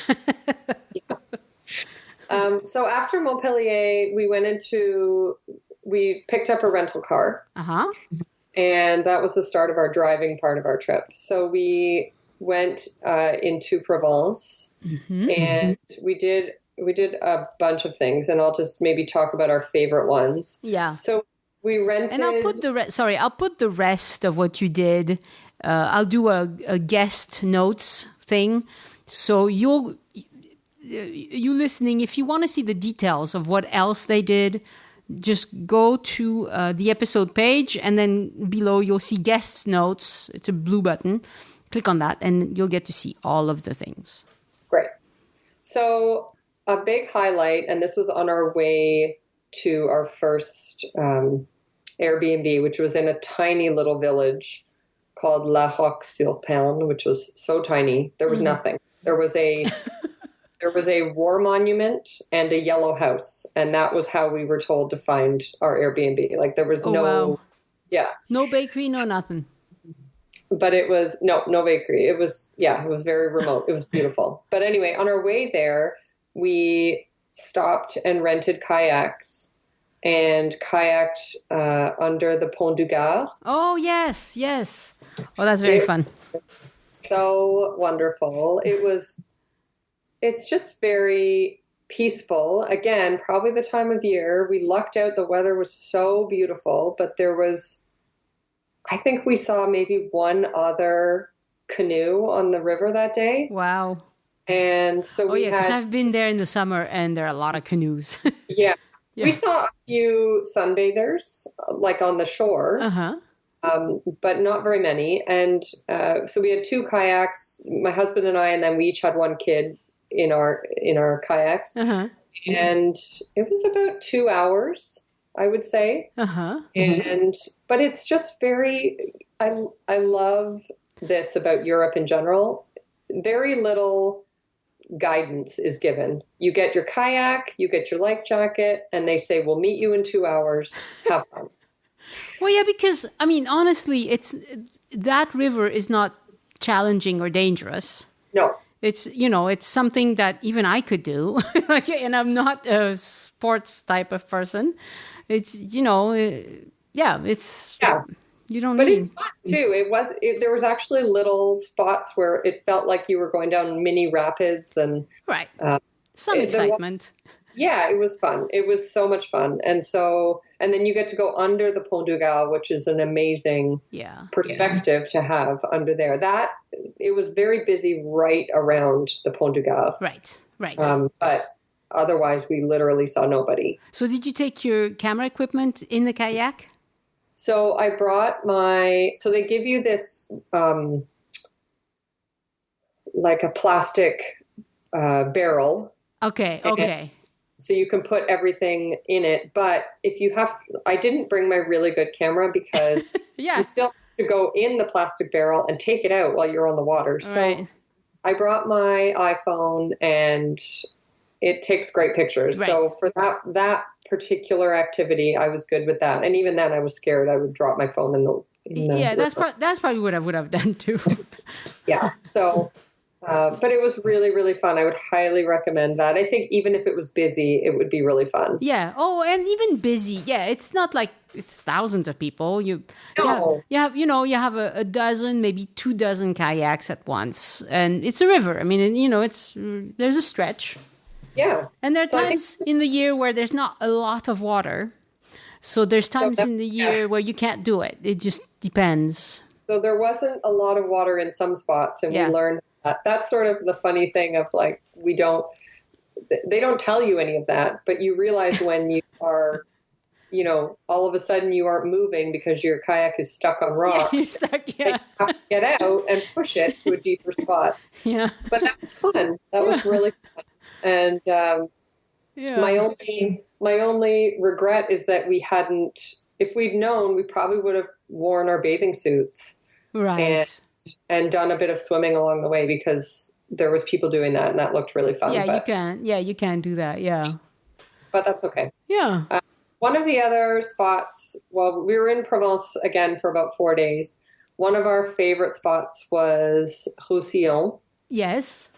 So after Montpellier, we picked up a rental car. And that was the start of our driving part of our trip. So we went into Provence, and we did a bunch of things, and I'll just maybe talk about our favorite ones. Yeah. So we rented. And I'll put the rest of what you did. I'll do a guest notes thing. So you listening, if you want to see the details of what else they did, just go to the episode page, and then below you'll see guest notes. It's a blue button. Click on that, and you'll get to see all of the things. Great. So a big highlight, and this was on our way to our first Airbnb, which was in a tiny little village called La Roque-sur-Perne, which was so tiny. There was nothing. There was a war monument and a yellow house, and that was how we were told to find our Airbnb. Like there was no bakery, no nothing. But it was no bakery. It was very remote. It was beautiful. But anyway, on our way there, we stopped and rented kayaks and kayaked under the Pont du Gard. Oh yes. Oh, that's very fun. So wonderful. It's just very peaceful. Again, probably the time of year. We lucked out. The weather was so beautiful, but I think we saw maybe one other canoe on the river that day. Wow. And so because I've been there in the summer, and there are a lot of canoes. Yeah. We saw a few sunbathers, like on the shore. But not very many. And so we had two kayaks, my husband and I, and then we each had one kid in our kayaks. And it was about 2 hours, I would say. But it's just I love this about Europe in general. Very little guidance is given. You get your kayak, you get your life jacket, and they say, "We'll meet you in 2 hours. Have fun." Well, yeah, because I mean, honestly, that river is not challenging or dangerous. No. It's something that even I could do, and I'm not a sports type of person. It's you don't. But it's fun too. There was actually little spots where it felt like you were going down mini rapids and some excitement. It was fun. It was so much fun, and then you get to go under the Pont du Gard, which is an amazing perspective to have under there. It was very busy right around the Pont du Gard. Right. But otherwise, we literally saw nobody. So did you take your camera equipment in the kayak? So I brought so they give you this, like a plastic barrel. Okay. So you can put everything in it. But I didn't bring my really good camera because you still have to go in the plastic barrel and take it out while you're on the water. So I brought my iPhone and it takes great pictures. Right. So for that particular activity, I was good with that. And even then, I was scared I would drop my phone in the Yeah, that's probably what I would have done too. Yeah. So, but it was really, really fun. I would highly recommend that. I think even if it was busy, it would be really fun. Yeah. Oh, and even busy. Yeah, it's not like it's thousands of people. You have a dozen, maybe 24 kayaks at once, and it's a river. I mean, there's a stretch. Yeah. And there are times in the year where there's not a lot of water. So there's times in the year where you can't do it. It just depends. So there wasn't a lot of water in some spots, and we learned that. That's sort of the funny thing of like, they don't tell you any of that, but you realize when you are, all of a sudden you aren't moving because your kayak is stuck on rocks. Yeah, you're stuck, yeah. You have to get out and push it to a deeper spot. Yeah. But that was fun. That was really fun. And my only regret is that we hadn't, if we'd known, we probably would have worn our bathing suits. Right. And done a bit of swimming along the way because there was people doing that and that looked really fun. Yeah, you can. Yeah, you can do that. Yeah. But that's okay. Yeah. One of the other spots, well, we were in Provence again for about 4 days. One of our favorite spots was Roussillon. Yes.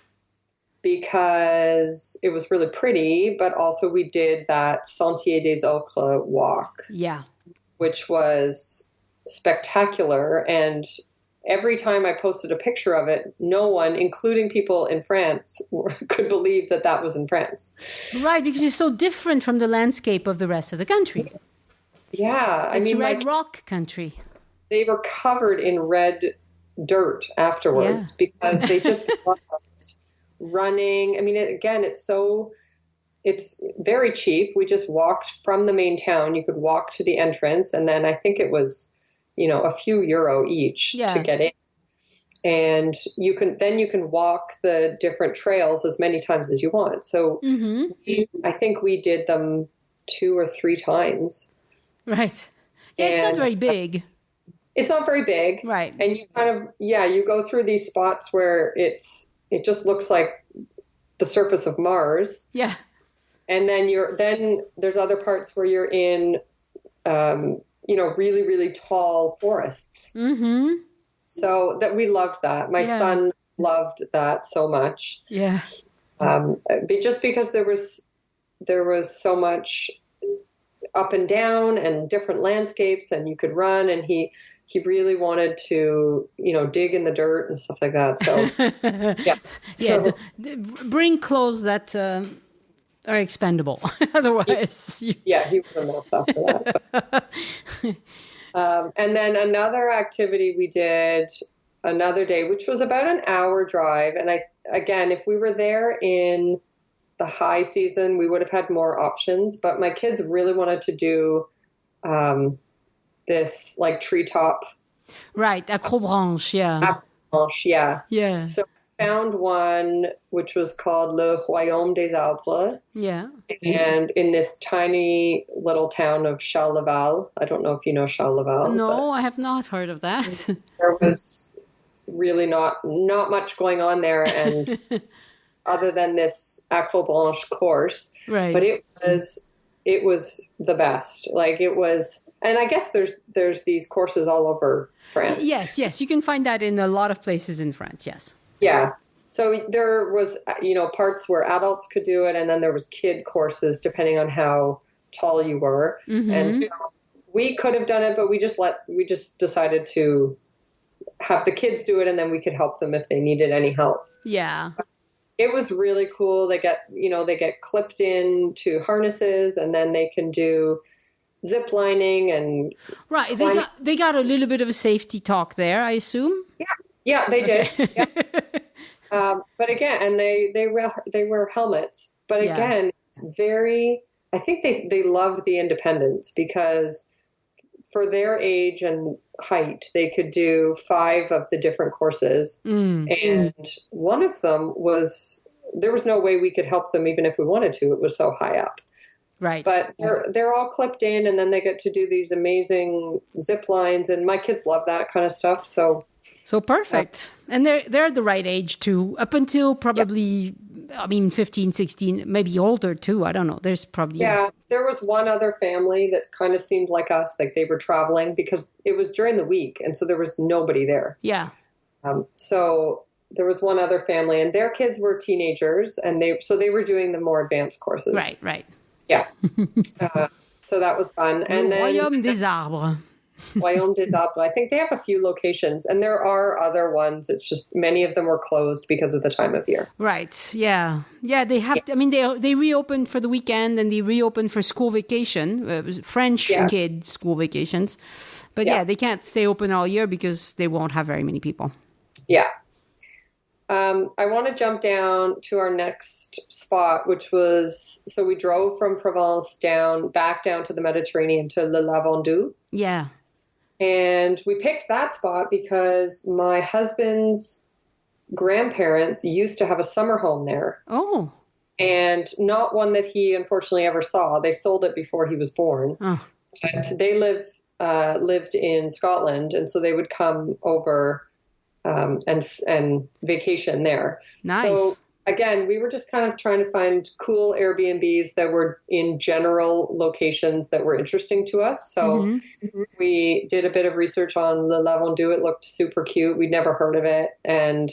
Because it was really pretty, but also we did that Sentier des Ocres walk. Yeah. Which was spectacular. And every time I posted a picture of it, no one, including people in France, could believe that was in France. Right, because it's so different from the landscape of the rest of the country. Yeah. It's red rock country. They were covered in red dirt afterwards because they just loved running. I mean, it's very cheap. We just walked from the main town. You could walk to the entrance, and then I think it was, a few euro each to get in. And you can walk the different trails as many times as you want. So I think we did them 2 or 3 times. Right. Yeah, it's not very big. It's not very big. Right. And you kind of, you go through these spots where it just looks like the surface of Mars. Yeah. And then there's other parts where you're in, really, really tall forests. Mm-hmm. So that we loved that. My son loved that so much. Yeah. Just because there was so much up and down and different landscapes, and you could run, and he really wanted to, dig in the dirt and stuff like that. So, yeah. Yeah. Bring clothes that are expendable. Otherwise. He was a mess after that. And then another activity we did another day, which was about an hour drive. And if we were there in the high season, we would have had more options. But my kids really wanted to do this like treetop. Right, acrobranche, yeah. Acrobranche, yeah. Yeah. So we found one which was called Le Royaume des Arbres. Yeah. And in this tiny little town of Charleval. I don't know if you know Charleval. No, I have not heard of that. There was really not much going on there, and other than this acrobranche course. Right. But it was the best. Like it was, and I guess there's these courses all over France. Yes, you can find that in a lot of places in France. Yes. Yeah. So there was, parts where adults could do it, and then there was kid courses depending on how tall you were. Mm-hmm. And so we could have done it, but we just decided to have the kids do it, and then we could help them if they needed any help. Yeah. It was really cool. They get clipped into harnesses, and then they can do zip lining and right. They got a little bit of a safety talk there, I assume. Yeah, they did. Yeah. But again, and they wear helmets. But again, it's very. I think they loved the independence because for their age and height, they could do 5 of the different courses, and one of them there was no way we could help them even if we wanted to. It was so high up. Right. But they're all clipped in, and then they get to do these amazing zip lines, and my kids love that kind of stuff. So perfect. And they're the right age too, up until probably, 15, 16, maybe older too. I don't know. There's probably... Yeah, there was one other family that kind of seemed like us, like they were traveling because it was during the week, and so there was nobody there. Yeah. So there was one other family, and their kids were teenagers, and they were doing the more advanced courses. Right. Yeah. So that was fun. And then Royaume des Arbres. Royaume des Arbres. I think they have a few locations, and there are other ones. It's just many of them were closed because of the time of year. Right. Yeah. Yeah. They have. They reopened for the weekend, and they reopened for school vacation, French kid school vacations. But they can't stay open all year because they won't have very many people. Yeah. I want to jump down to our next spot, which was, so we drove from Provence back down to the Mediterranean to Le Lavandou. Yeah. And we picked that spot because my husband's grandparents used to have a summer home there. Oh. And not one that he unfortunately ever saw. They sold it before he was born. Oh. But they lived in Scotland, and so they would come over and vacation there. Nice. So again, we were just kind of trying to find cool Airbnbs that were in general locations that were interesting to us. So we did a bit of research on Le Lavandou. It looked super cute. We'd never heard of it. And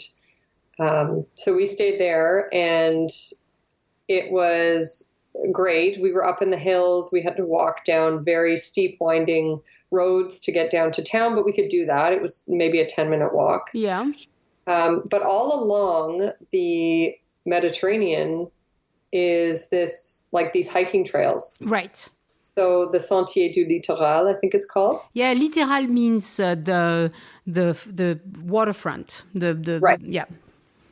so we stayed there, and it was great. We were up in the hills. We had to walk down very steep, winding roads to get down to town, but we could do that. It was maybe a 10-minute walk. Yeah. But all along the Mediterranean is these hiking trails. Right. So the Sentier du Littoral, I think it's called. Yeah, littoral means the waterfront. Right. Yeah.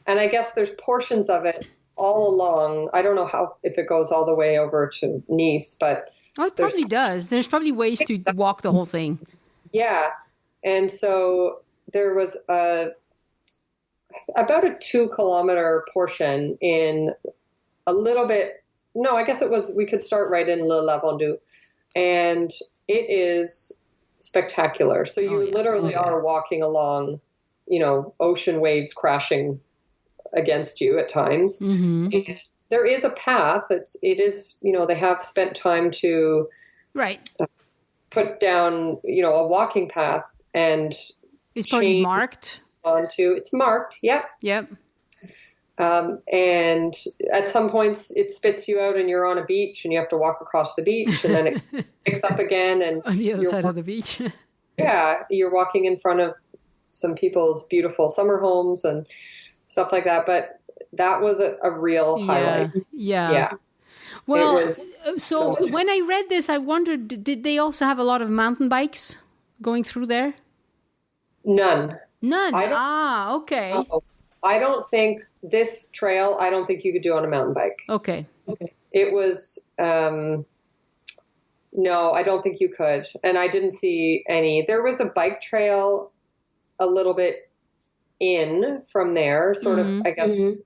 And I guess there's portions of it all along. I don't know if it goes all the way over to Nice, but it probably does. There's probably ways to walk the whole thing. Yeah. And so there was about a 2-kilometer portion in a little bit. No, I guess we could start right in Le Lavandou, and it is spectacular. So you literally are walking along, ocean waves crashing against you at times. Mm-hmm. And there is a path. It is, they have spent time to put down, a walking path, and it's probably marked. It's marked. Yep. Yep. And at some points it spits you out and you're on a beach and you have to walk across the beach, and then it picks up again and on the other side of the beach. Yeah. You're walking in front of some people's beautiful summer homes and stuff like that. But that was a real highlight. Yeah. Well, so when I read this, I wondered, did they also have a lot of mountain bikes going through there? None. Okay. No, I don't think this trail, I don't think you could do on a mountain bike. Okay. It was, no, I don't think you could. And I didn't see any. There was a bike trail a little bit in from there, sort of, I guess. Mm-hmm.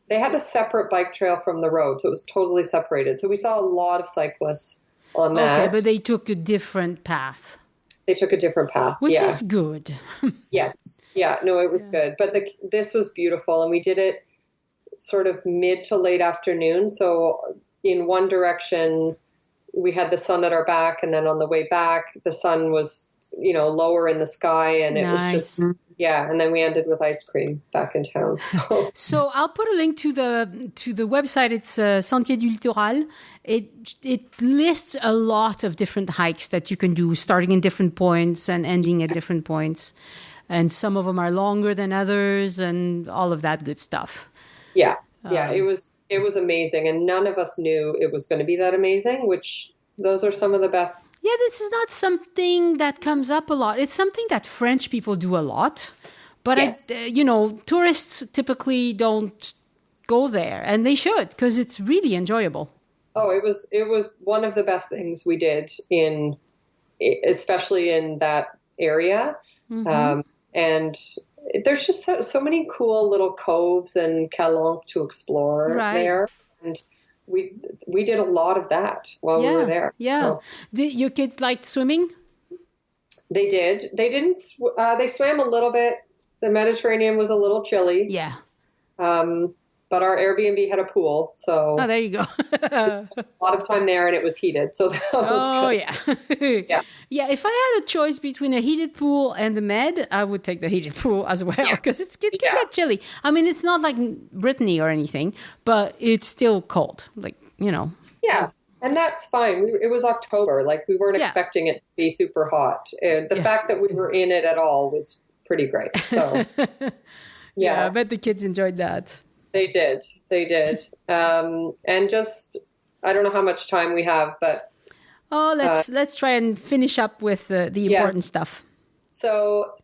They had a separate bike trail from the road, so it was totally separated. So we saw a lot of cyclists on that. Okay, but they took a different path. They took a different path, which is good. Yes. Yeah, no, it was good. But this was beautiful, and we did it sort of mid to late afternoon. So in one direction, we had the sun at our back, and then on the way back, the sun was, lower in the sky, and it was just... Yeah, and then we ended with ice cream back in town. So I'll put a link to the website. It's Sentier du Littoral. It lists a lot of different hikes that you can do, starting in different points and ending at different points. And some of them are longer than others, and all of that good stuff. Yeah, it was amazing, and none of us knew it was going to be that amazing. Which those are some of the best. Yeah, this is not something that comes up a lot. It's something that French people do a lot. But, yes. Tourists typically don't go there. And they should, because it's really enjoyable. Oh, it was one of the best things we did, especially in that area. Mm-hmm. And there's just so many cool little coves and calanques to explore there. And we did a lot of that while we were there. Yeah. So. Did your kids like swimming? They did. They didn't. They swam a little bit. The Mediterranean was a little chilly. Yeah. But our Airbnb had a pool, so there you go. a lot of time there, and it was heated, so that was good. Yeah. Yeah. If I had a choice between a heated pool and the Med, I would take the heated pool as well because it can get chilly. I mean, it's not like Brittany or anything, but it's still cold. Like Yeah, and that's fine. It was October. Like we weren't expecting it to be super hot. And the fact that we were in it at all was pretty great. So I bet the kids enjoyed that. They did. And just, I don't know how much time we have, but let's try and finish up with the important stuff. So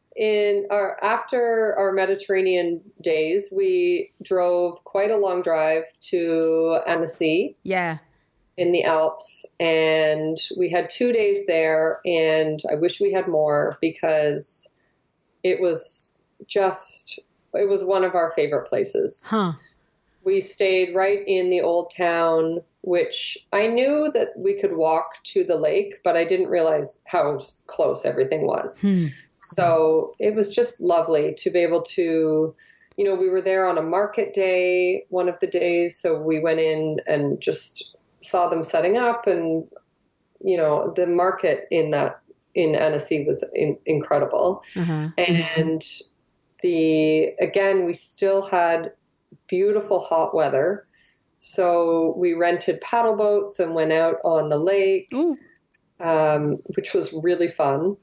after our Mediterranean days, we drove quite a long drive to Annecy. Yeah. In the Alps, and we had 2 days there, and I wish we had more because it was one of our favorite places. Huh. We stayed right in the old town, which I knew that we could walk to the lake, but I didn't realize how close everything was. So it was just lovely to be able to, we were there on a market day, one of the days. So we went in and just saw them setting up, and, the market in Annecy was incredible. Uh-huh. And we still had beautiful hot weather. So we rented paddle boats and went out on the lake, which was really fun.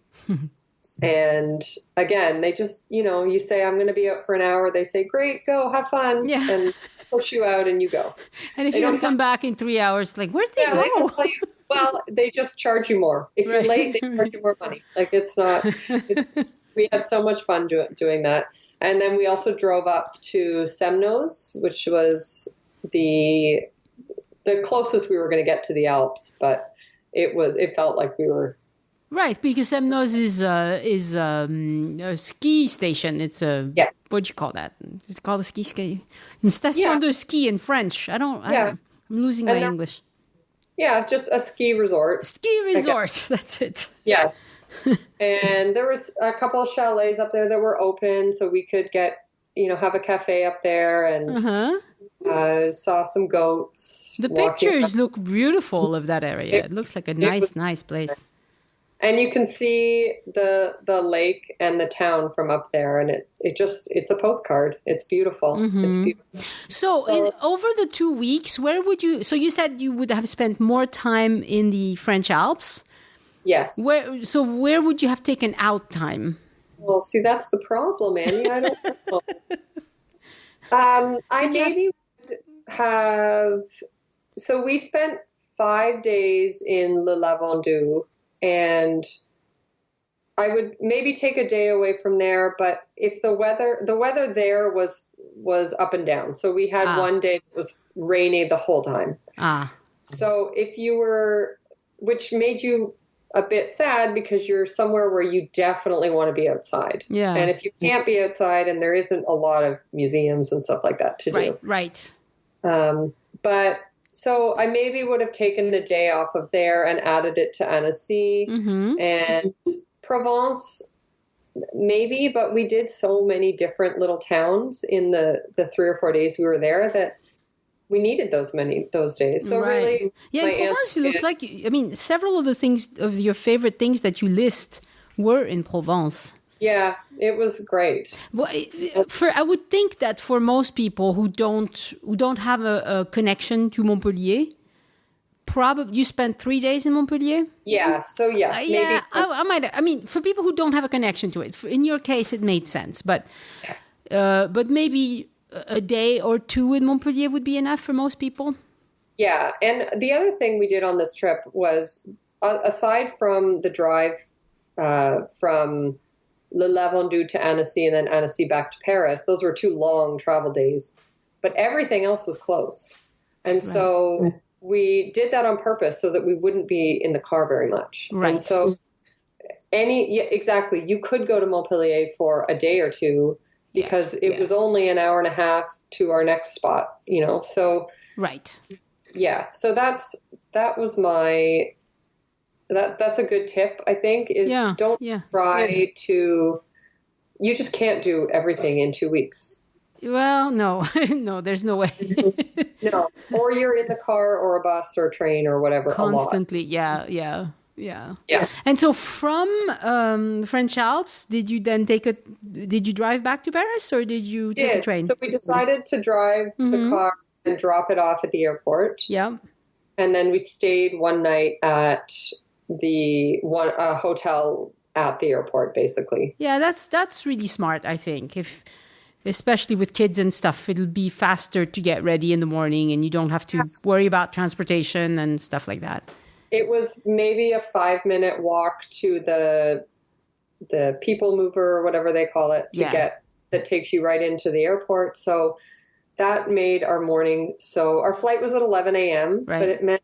And again, they just, you say, I'm going to be out for an hour. They say, great, go, have fun. Yeah. And push you out and you go. And if you don't come back in 3 hours, like, where'd they go? They can tell you, well, they just charge you more. If you're late, they charge you more money. Like, we had so much fun doing that. And then we also drove up to Semnoz, which was the closest we were going to get to the Alps, but it felt like we were. Right, because Semnoz is a ski station. It's what do you call that? Is it called a ski? Une station de ski in French. I'm losing my English. Yeah, just a ski resort. Ski resort, that's it. Yes. And there was a couple of chalets up there that were open, so we could have a cafe up there and saw some goats. The pictures look beautiful of that area. It looks like a nice place. And you can see the lake and the town from up there, and it's a postcard. It's beautiful. Mm-hmm. It's beautiful. So over the 2 weeks, so you said you would have spent more time in the French Alps? Yes. Where would you have taken out time? Well, see, that's the problem, Annie. I don't know. I maybe would have. So we spent 5 days in Le Lavandou, and I would maybe take a day away from there. But if the weather there was up and down, so we had one day that was rainy the whole time. So if you were, which made you a bit sad because you're somewhere where you definitely want to be outside. Yeah. And if you can't be outside and there isn't a lot of museums and stuff like that to do. Right. But so I maybe would have taken a day off of there and added it to Annecy and Provence, maybe, but we did so many different little towns in the 3 or 4 days we were there that we needed those days. So really, in Provence, it looks like, several of the things, of your favorite things that you list were in Provence. Yeah, it was great. Well, I would think that for most people who don't have a connection to Montpellier, probably you spent 3 days in Montpellier. Yeah. So yes, maybe. I might. For people who don't have a connection to it, in your case, it made sense. But yes. But maybe a day or two in Montpellier would be enough for most people. Yeah, and the other thing we did on this trip was, aside from the drive from Le Lavandou to Annecy and then Annecy back to Paris, those were 2 long travel days, but everything else was close. And so we did that on purpose so that we wouldn't be in the car very much. Right. And so exactly, you could go to Montpellier for a day or two because it was only an hour and a half to our next spot, so. Right. yeah. So that's a good tip, I think, is don't try to, you just can't do everything in 2 weeks. Well, no, no, there's no way. No, or you're in the car or a bus or a train or whatever constantly. A lot. Yeah. Yeah. And so from the French Alps, did you drive back to Paris or did you take a train? So we decided to drive the car and drop it off at the airport. Yeah. And then we stayed one night at the hotel at the airport, basically. Yeah, that's really smart, I think. Especially with kids and stuff, it'll be faster to get ready in the morning and you don't have to worry about transportation and stuff like that. It was maybe a 5-minute walk to the people mover or whatever they call it that takes you right into the airport. So that made our morning. So our flight was at 11 a.m., but it meant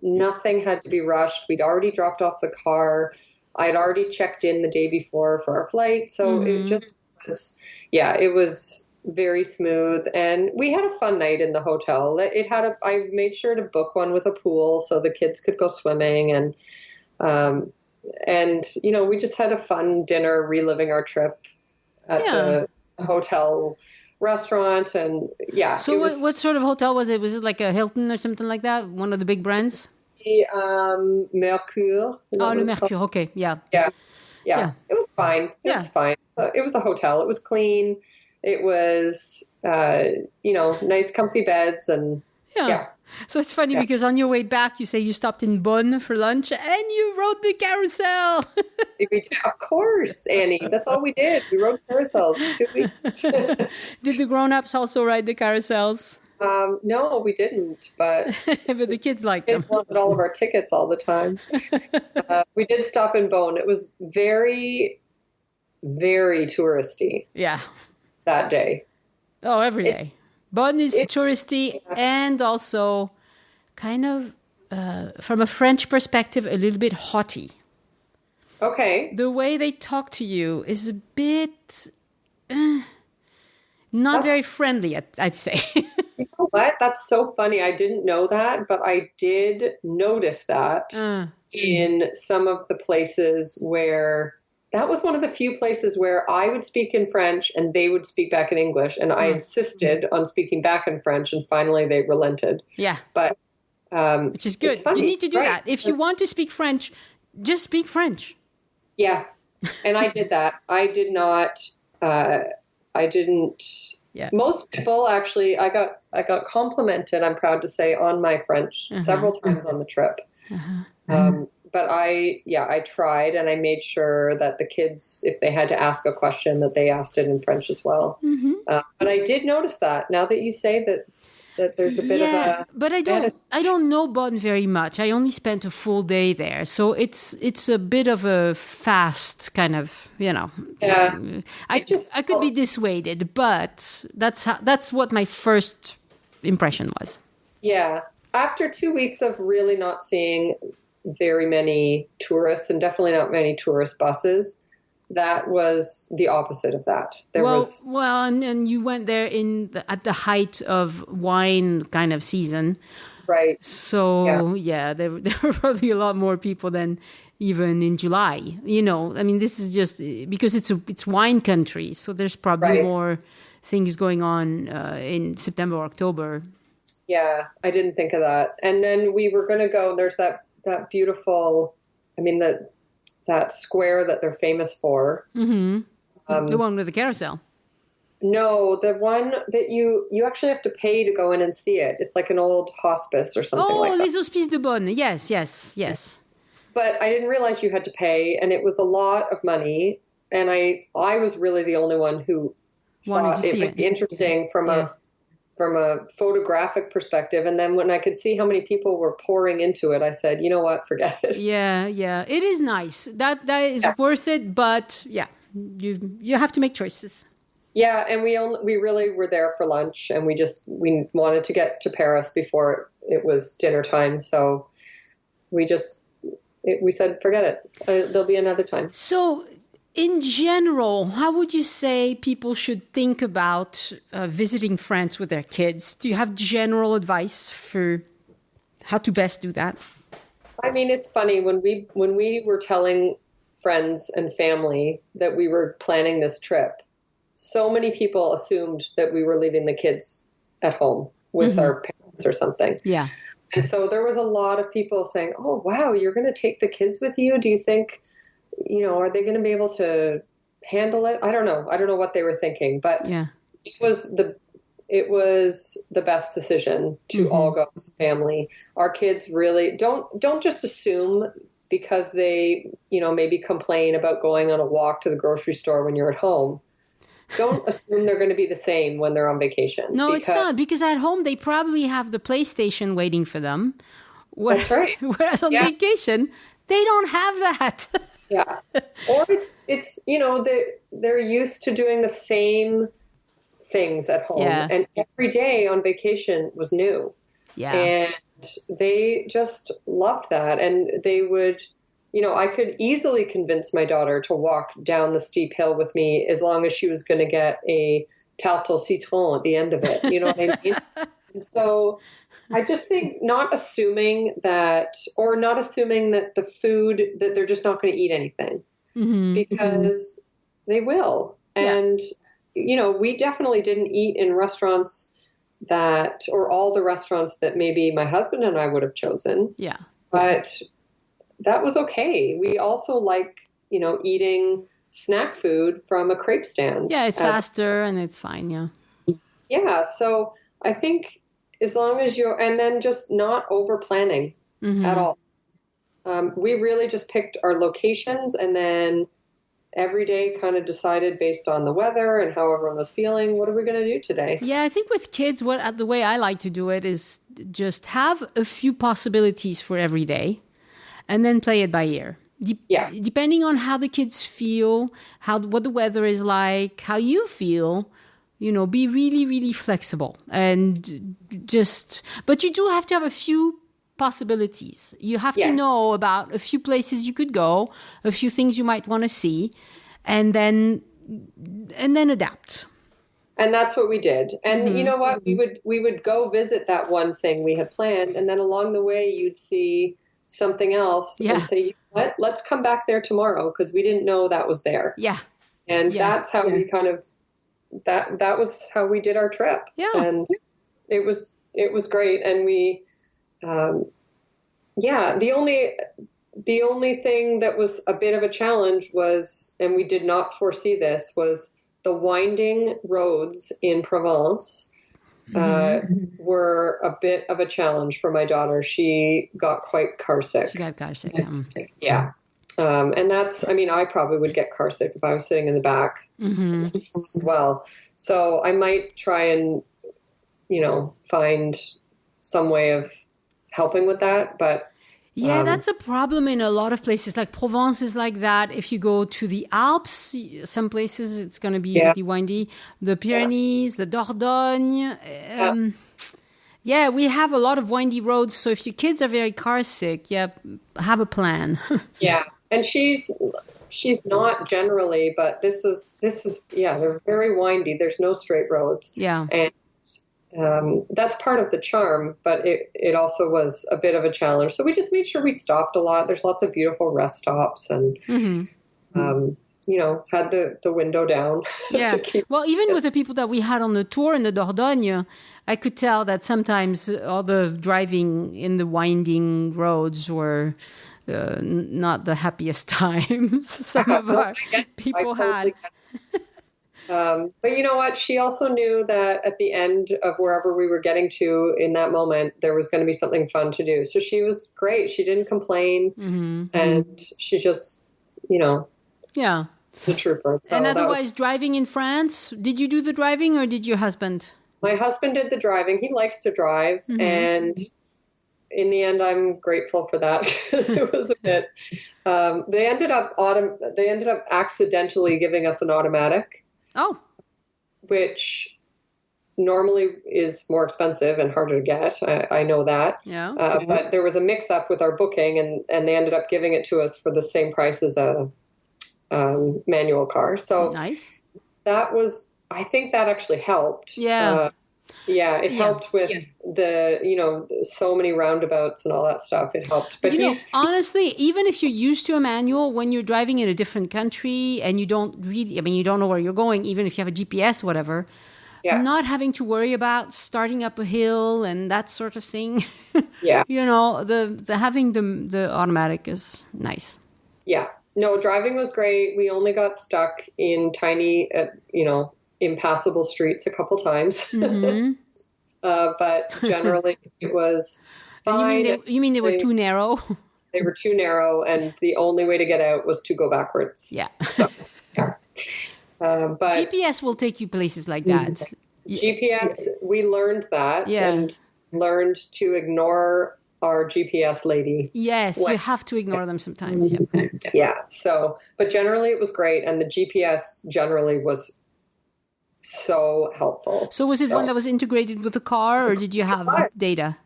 nothing had to be rushed. We'd already dropped off the car. I'd already checked in the day before for our flight. So it just was, it was very smooth. And we had a fun night in the hotel. I made sure to book one with a pool so the kids could go swimming. And we just had a fun dinner, reliving our trip at the hotel restaurant. And So what sort of hotel was it? Was it like a Hilton or something like that? One of the big brands? The Mercure. Oh, Le Mercure. Okay. Yeah. It was fine. It was fine. So it was a hotel. It was clean. It was, nice comfy beds and So it's funny because on your way back, you say you stopped in Bonn for lunch and you rode the carousel. Of course, Annie. That's all we did. We rode carousels for 2 weeks. Did the grown-ups also ride the carousels? No, we didn't. But but the kids liked them. Kids wanted all of our tickets all the time. We did stop in Bonn. It was very, very touristy. Yeah. That day. Oh, every day. Bonn is touristy and also kind of, from a French perspective, a little bit haughty. Okay. The way they talk to you is a bit not very friendly, I'd say. You know what? That's so funny. I didn't know that, but I did notice that in some of the places where... That was one of the few places where I would speak in French and they would speak back in English. And I insisted on speaking back in French and finally they relented. Yeah. But, which is good. You need to do that. If you want to speak French, just speak French. Yeah. And I did that. I didn't. Yeah. Most people actually, I got complimented, I'm proud to say, on my French several times on the trip. But I tried and I made sure that the kids, if they had to ask a question, that they asked it in French as well. But I did notice that now that you say that there's a bit of a... But I don't know Bonn very much. I only spent a full day there. So it's a bit of a fast kind of, Yeah. I could be dissuaded, but that's what my first impression was. Yeah. After 2 weeks of really not seeing very many tourists and definitely not many tourist buses, that was the opposite of that. And you went there at the height of wine kind of season, right? So there were probably a lot more people than even in July. I mean, this is just because it's wine country, so there's probably more things going on in September or October. Yeah, I didn't think of that. And then we were going to go. There's that beautiful, that square that they're famous for. The one with the carousel. No, the one that you actually have to pay to go in and see it. It's like an old hospice or something like that. Oh, les Hospices de Bonn. Yes. But I didn't realize you had to pay, and it was a lot of money. And I was really the only one who thought it would be interesting from a photographic perspective. And then when I could see how many people were pouring into it, I said, you know what, forget it. Yeah. It is nice. That is worth it. But you have to make choices. Yeah. And we really were there for lunch and we wanted to get to Paris before it was dinner time. So we said, forget it. There'll be another time. So in general, how would you say people should think about visiting France with their kids? Do you have general advice for how to best do that. I mean, it's funny when we were telling friends and family that we were planning this trip, so many people assumed that we were leaving the kids at home with our parents or something. Yeah. And so there was a lot of people saying, "Oh, wow, you're going to take the kids with you? Do you think, are they going to be able to handle it?" I don't know. I don't know what they were thinking, but it was the best decision to all go as a family. Our kids really don't just assume because they, maybe complain about going on a walk to the grocery store when you're at home. Don't assume they're going to be the same when they're on vacation. No, it's not, because at home they probably have the PlayStation waiting for them. That's right. Whereas on vacation, they don't have that. Yeah. Or it's they're used to doing the same things at home. Yeah. And every day on vacation was new. Yeah. And they just loved that. And they would, I could easily convince my daughter to walk down the steep hill with me as long as she was going to get a tarte au citron at the end of it. You know what I mean? And so I just think not assuming that the food, that they're just not going to eat anything because they will. And, we definitely didn't eat in restaurants or all the restaurants that maybe my husband and I would have chosen. Yeah. But that was okay. We also like, eating snack food from a crepe stand. Yeah, it's faster and it's fine. Yeah. Yeah. So I think as long as and then just not over planning at all. We really just picked our locations and then every day kind of decided based on the weather and how everyone was feeling, what are we going to do today? Yeah, I think with kids, the way I like to do it is just have a few possibilities for every day and then play it by ear. Depending on how the kids feel, what the weather is like, how you feel, be really, really flexible and but you do have to have a few possibilities. You have to know about a few places you could go, a few things you might want to see, and then adapt. And that's what we did. And you know what? We would go visit that one thing we had planned, and then along the way you'd see something else and say, let's come back there tomorrow because we didn't know that was there. Yeah. And that's how we kind of that was how we did our trip. Yeah. And it was great. And we the only thing that was a bit of a challenge was, and we did not foresee this, was the winding roads in Provence were a bit of a challenge for my daughter. She got quite car sick. She got car sick. Yeah. And that's, I probably would get car sick if I was sitting in the back as well. So I might try and, find some way of helping with that. But yeah, that's a problem in a lot of places. Like Provence is like that. If you go to the Alps, some places it's going to be really windy. The Pyrenees, the Dordogne. We have a lot of windy roads. So if your kids are very car sick, have a plan. Yeah. And she's not generally, but this is they're very windy. There's no straight roads. Yeah. And that's part of the charm, but it also was a bit of a challenge. So we just made sure we stopped a lot. There's lots of beautiful rest stops and, had the window down. Yeah. Well, even with the people that we had on the tour in the Dordogne, I could tell that sometimes all the driving in the winding roads were not the happiest times some of our people had. But you know what? She also knew that at the end of wherever we were getting to in that moment, there was going to be something fun to do. So she was great. She didn't complain. And she just, yeah, was a trooper. So and otherwise, driving in France, did you do the driving or did your husband? My husband did the driving. He likes to drive. And in the end, I'm grateful for that. It was a bit, they ended up accidentally giving us an automatic. Oh, which normally is more expensive and harder to get. I know that. Yeah. But there was a mix-up with our booking, and they ended up giving it to us for the same price as a manual car. So nice. I think that actually helped. Yeah. Yeah, it helped with so many roundabouts and all that stuff. It helped. But honestly, even if you're used to a manual, when you're driving in a different country and you don't know where you're going, even if you have a GPS, whatever, not having to worry about starting up a hill and that sort of thing. Yeah. The having the automatic is nice. Yeah. No, driving was great. We only got stuck in tiny, impassable streets a couple times. Mm-hmm. But generally it was fine. You mean they were too narrow? They were too narrow, and the only way to get out was to go backwards. Yeah. So, yeah. But GPS will take you places like that. GPS, we learned that and learned to ignore our GPS lady. Yes, you have to ignore them sometimes. Yeah. So, but generally it was great, and the GPS generally was so helpful. So was it one that was integrated with the car, or did you have data?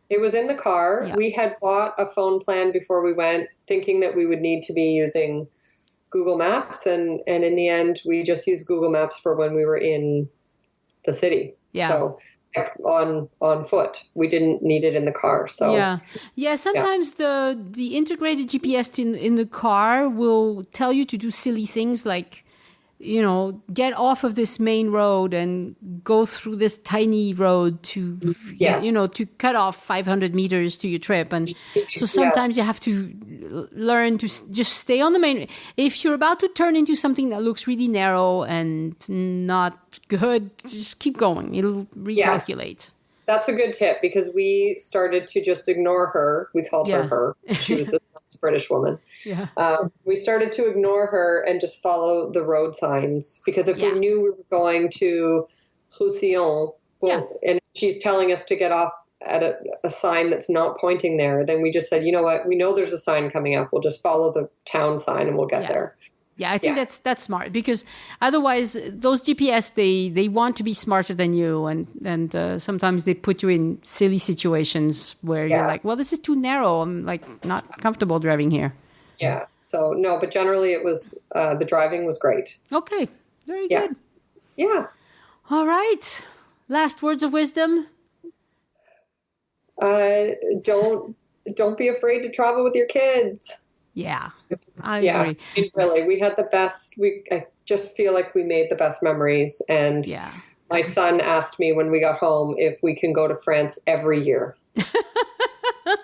It was in the car. Yeah. We had bought a phone plan before we went, thinking that we would need to be using Google Maps, and in the end we just used Google Maps for when we were in the city. Yeah. So on foot, we didn't need it in the car. So sometimes the integrated GPS in the car will tell you to do silly things like, get off of this main road and go through this tiny road to to cut off 500 meters to your trip. And so sometimes you have to learn to just stay on the main. If you're about to turn into something that looks really narrow and not good, just keep going. It'll recalculate. That's a good tip, because we started to just ignore her. We called her. She was this British woman. Yeah. We started to ignore her and just follow the road signs, because if we knew we were going to Roussillon, and she's telling us to get off at a sign that's not pointing there, then we just said, you know what, we know there's a sign coming up. We'll just follow the town sign and we'll get there. Yeah, I think that's smart, because otherwise those GPS, they want to be smarter than you, and sometimes they put you in silly situations where you're like, well, this is too narrow. I'm like not comfortable driving here. Yeah. So no, but generally it was the driving was great. Okay. Very good. Yeah. All right. Last words of wisdom. Don't be afraid to travel with your kids. Yeah, I agree. Really, we had the best. I just feel like we made the best memories. And my son asked me when we got home if we can go to France every year.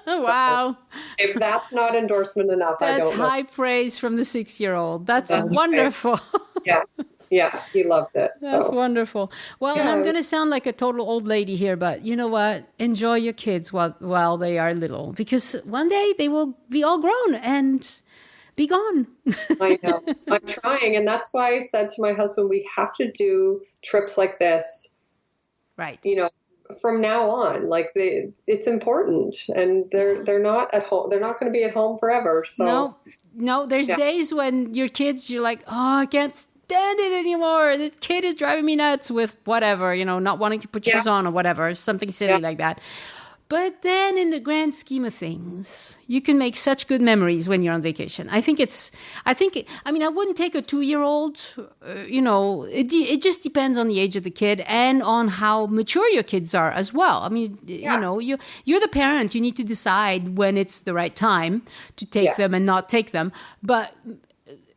Wow. So if that's not endorsement enough, I don't know. That's high praise from the 6-year-old. That's wonderful. Yes. Yeah, he loved it. That's wonderful. Well, and I'm going to sound like a total old lady here, but you know what? Enjoy your kids while they are little, because one day they will be all grown and be gone. I know. I'm trying. And that's why I said to my husband, we have to do trips like this. Right. From now on, like it's important, and they're not at home. They're not going to be at home forever. So no. There's days when your kids, you're like, oh, I can't stand it anymore. This kid is driving me nuts with whatever, not wanting to put shoes on or whatever, something silly like that. But then in the grand scheme of things, you can make such good memories when you're on vacation. I wouldn't take a 2-year-old, it just depends on the age of the kid and on how mature your kids are as well. I mean, you're the parent. You need to decide when it's the right time to take them and not take them. But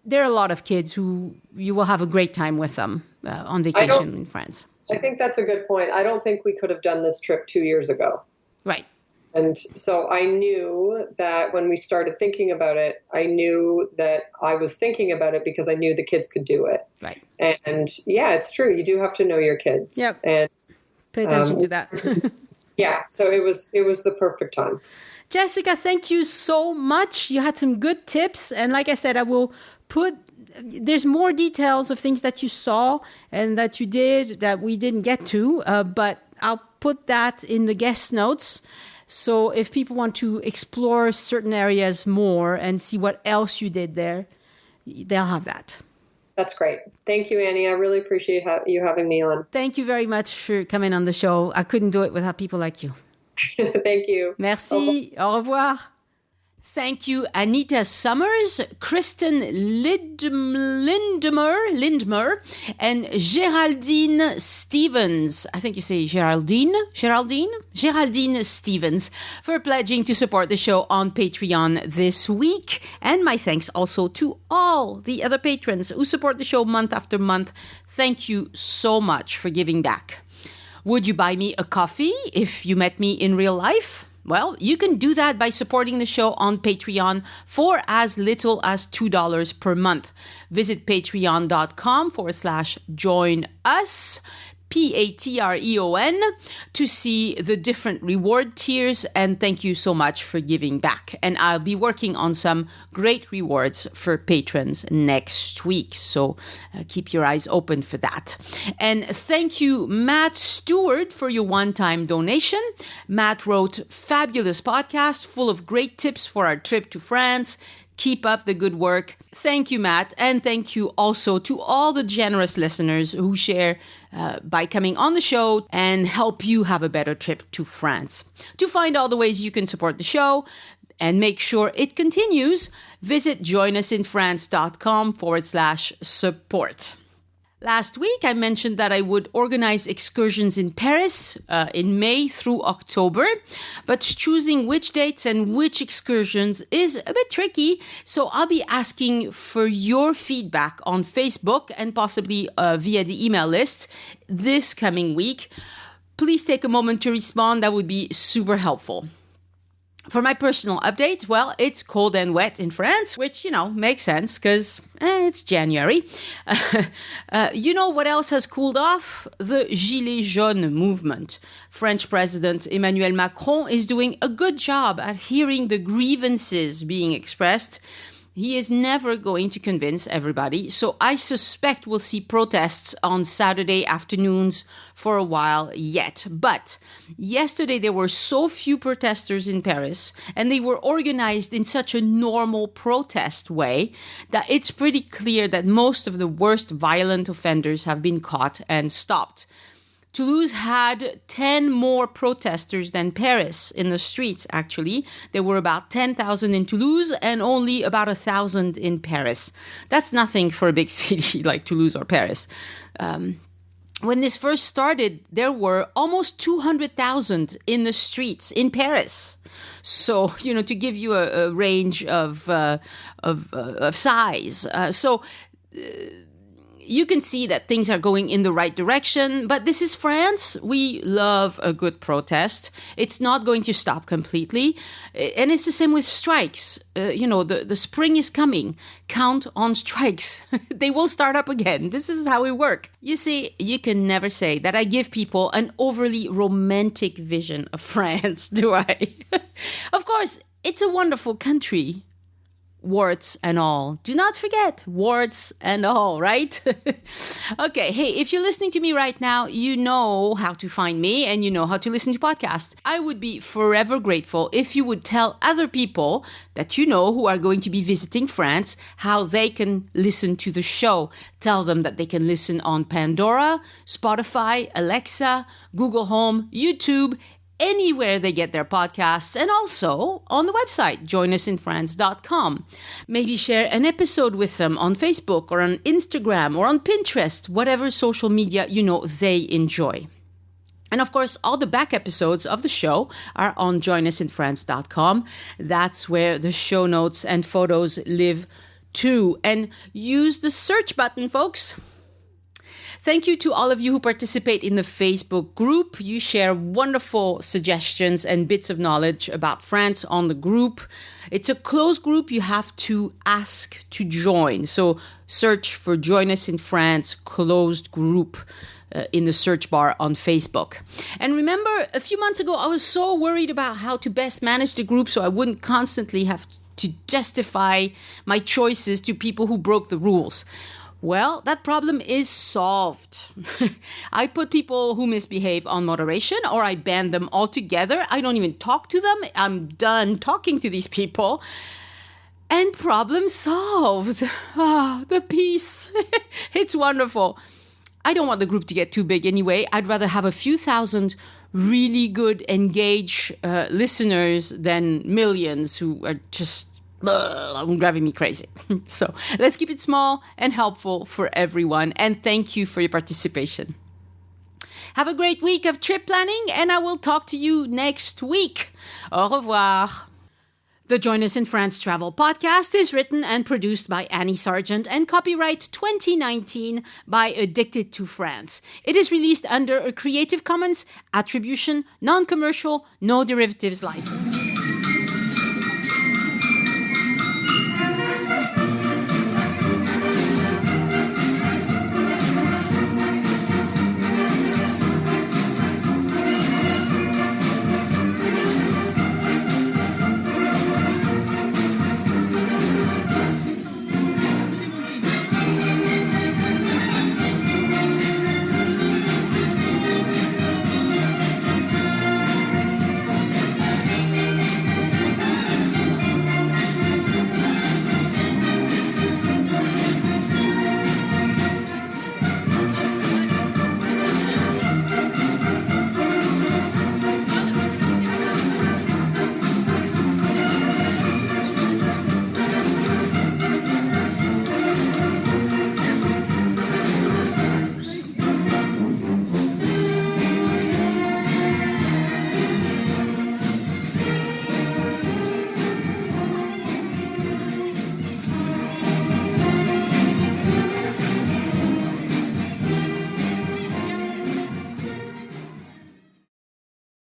there are a lot of kids who you will have a great time with them on vacation in France. I think that's a good point. I don't think we could have done this trip 2 years ago. Right. And so I knew that when we started thinking about it, I knew that I was thinking about it because I knew the kids could do it. Right. And it's true. You do have to know your kids. Yep. And pay attention to that. So it was the perfect time. Jessica, thank you so much. You had some good tips. And like I said, there's more details of things that you saw and that you did that we didn't get to, but I'll put that in the guest notes. So if people want to explore certain areas more and see what else you did there, they'll have that. That's great. Thank you, Annie. I really appreciate you having me on. Thank you very much for coming on the show. I couldn't do it without people like you. Thank you. Merci. Au revoir. Thank you, Anita Summers, Kristen Lindmer, and Geraldine Stevens. I think you say Geraldine Stevens, for pledging to support the show on Patreon this week. And my thanks also to all the other patrons who support the show month after month. Thank you so much for giving back. Would you buy me a coffee if you met me in real life? Well, you can do that by supporting the show on Patreon for as little as $2 per month. Visit patreon.com/join us, Patreon, to see the different reward tiers. And thank you so much for giving back. And I'll be working on some great rewards for patrons next week. So keep your eyes open for that. And thank you, Matt Stewart, for your one-time donation. Matt wrote fabulous podcast full of great tips for our trip to France. Keep up the good work. Thank you, Matt. And thank you also to all the generous listeners who share by coming on the show and help you have a better trip to France. To find all the ways you can support the show and make sure it continues, visit joinusinfrance.com/support. Last week, I mentioned that I would organize excursions in Paris in May through October, but choosing which dates and which excursions is a bit tricky. So I'll be asking for your feedback on Facebook and possibly via the email list this coming week. Please take a moment to respond. That would be super helpful. For my personal update, well, it's cold and wet in France, which, makes sense because it's January. You know what else has cooled off? The Gilets jaunes movement. French President Emmanuel Macron is doing a good job at hearing the grievances being expressed. He is never going to convince everybody, so I suspect we'll see protests on Saturday afternoons for a while yet. But yesterday there were so few protesters in Paris, and they were organized in such a normal protest way, that it's pretty clear that most of the worst violent offenders have been caught and stopped. Toulouse had 10 more protesters than Paris in the streets, actually. There were about 10,000 in Toulouse and only about 1,000 in Paris. That's nothing for a big city like Toulouse or Paris. When this first started, there were almost 200,000 in the streets in Paris. So, to give you a range of size. You can see that things are going in the right direction, but this is France. We love a good protest. It's not going to stop completely. And it's the same with strikes. The spring is coming. Count on strikes. They will start up again. This is how we work. You see, you can never say that I give people an overly romantic vision of France, do I? Of course, it's a wonderful country. Warts and all. Do not forget, warts and all, right? Okay, hey, if you're listening to me right now, you know how to find me and you know how to listen to podcasts. I would be forever grateful if you would tell other people that you know who are going to be visiting France how they can listen to the show. Tell them that they can listen on Pandora, Spotify, Alexa, Google Home, YouTube, anywhere they get their podcasts, and also on the website, joinusinfrance.com. Maybe share an episode with them on Facebook or on Instagram or on Pinterest, whatever social media they enjoy. And of course, all the back episodes of the show are on joinusinfrance.com. That's where the show notes and photos live too. And use the search button, folks. Thank you to all of you who participate in the Facebook group. You share wonderful suggestions and bits of knowledge about France on the group. It's a closed group. You have to ask to join. So search for Join Us in France closed group in the search bar on Facebook. And remember, a few months ago, I was so worried about how to best manage the group so I wouldn't constantly have to justify my choices to people who broke the rules. Well, that problem is solved. I put people who misbehave on moderation, or I ban them altogether. I don't even talk to them. I'm done talking to these people. And problem solved. The peace. It's wonderful. I don't want the group to get too big anyway. I'd rather have a few thousand really good, engaged listeners than millions who are just driving me crazy. So let's keep it small and helpful for everyone. And thank you for your participation. Have a great week of trip planning, and I will talk to you next week. Au revoir. The Join Us in France Travel Podcast is written and produced by Annie Sargent and copyright 2019 by Addicted to France. It is released under a Creative Commons Attribution, Non-Commercial, No Derivatives license.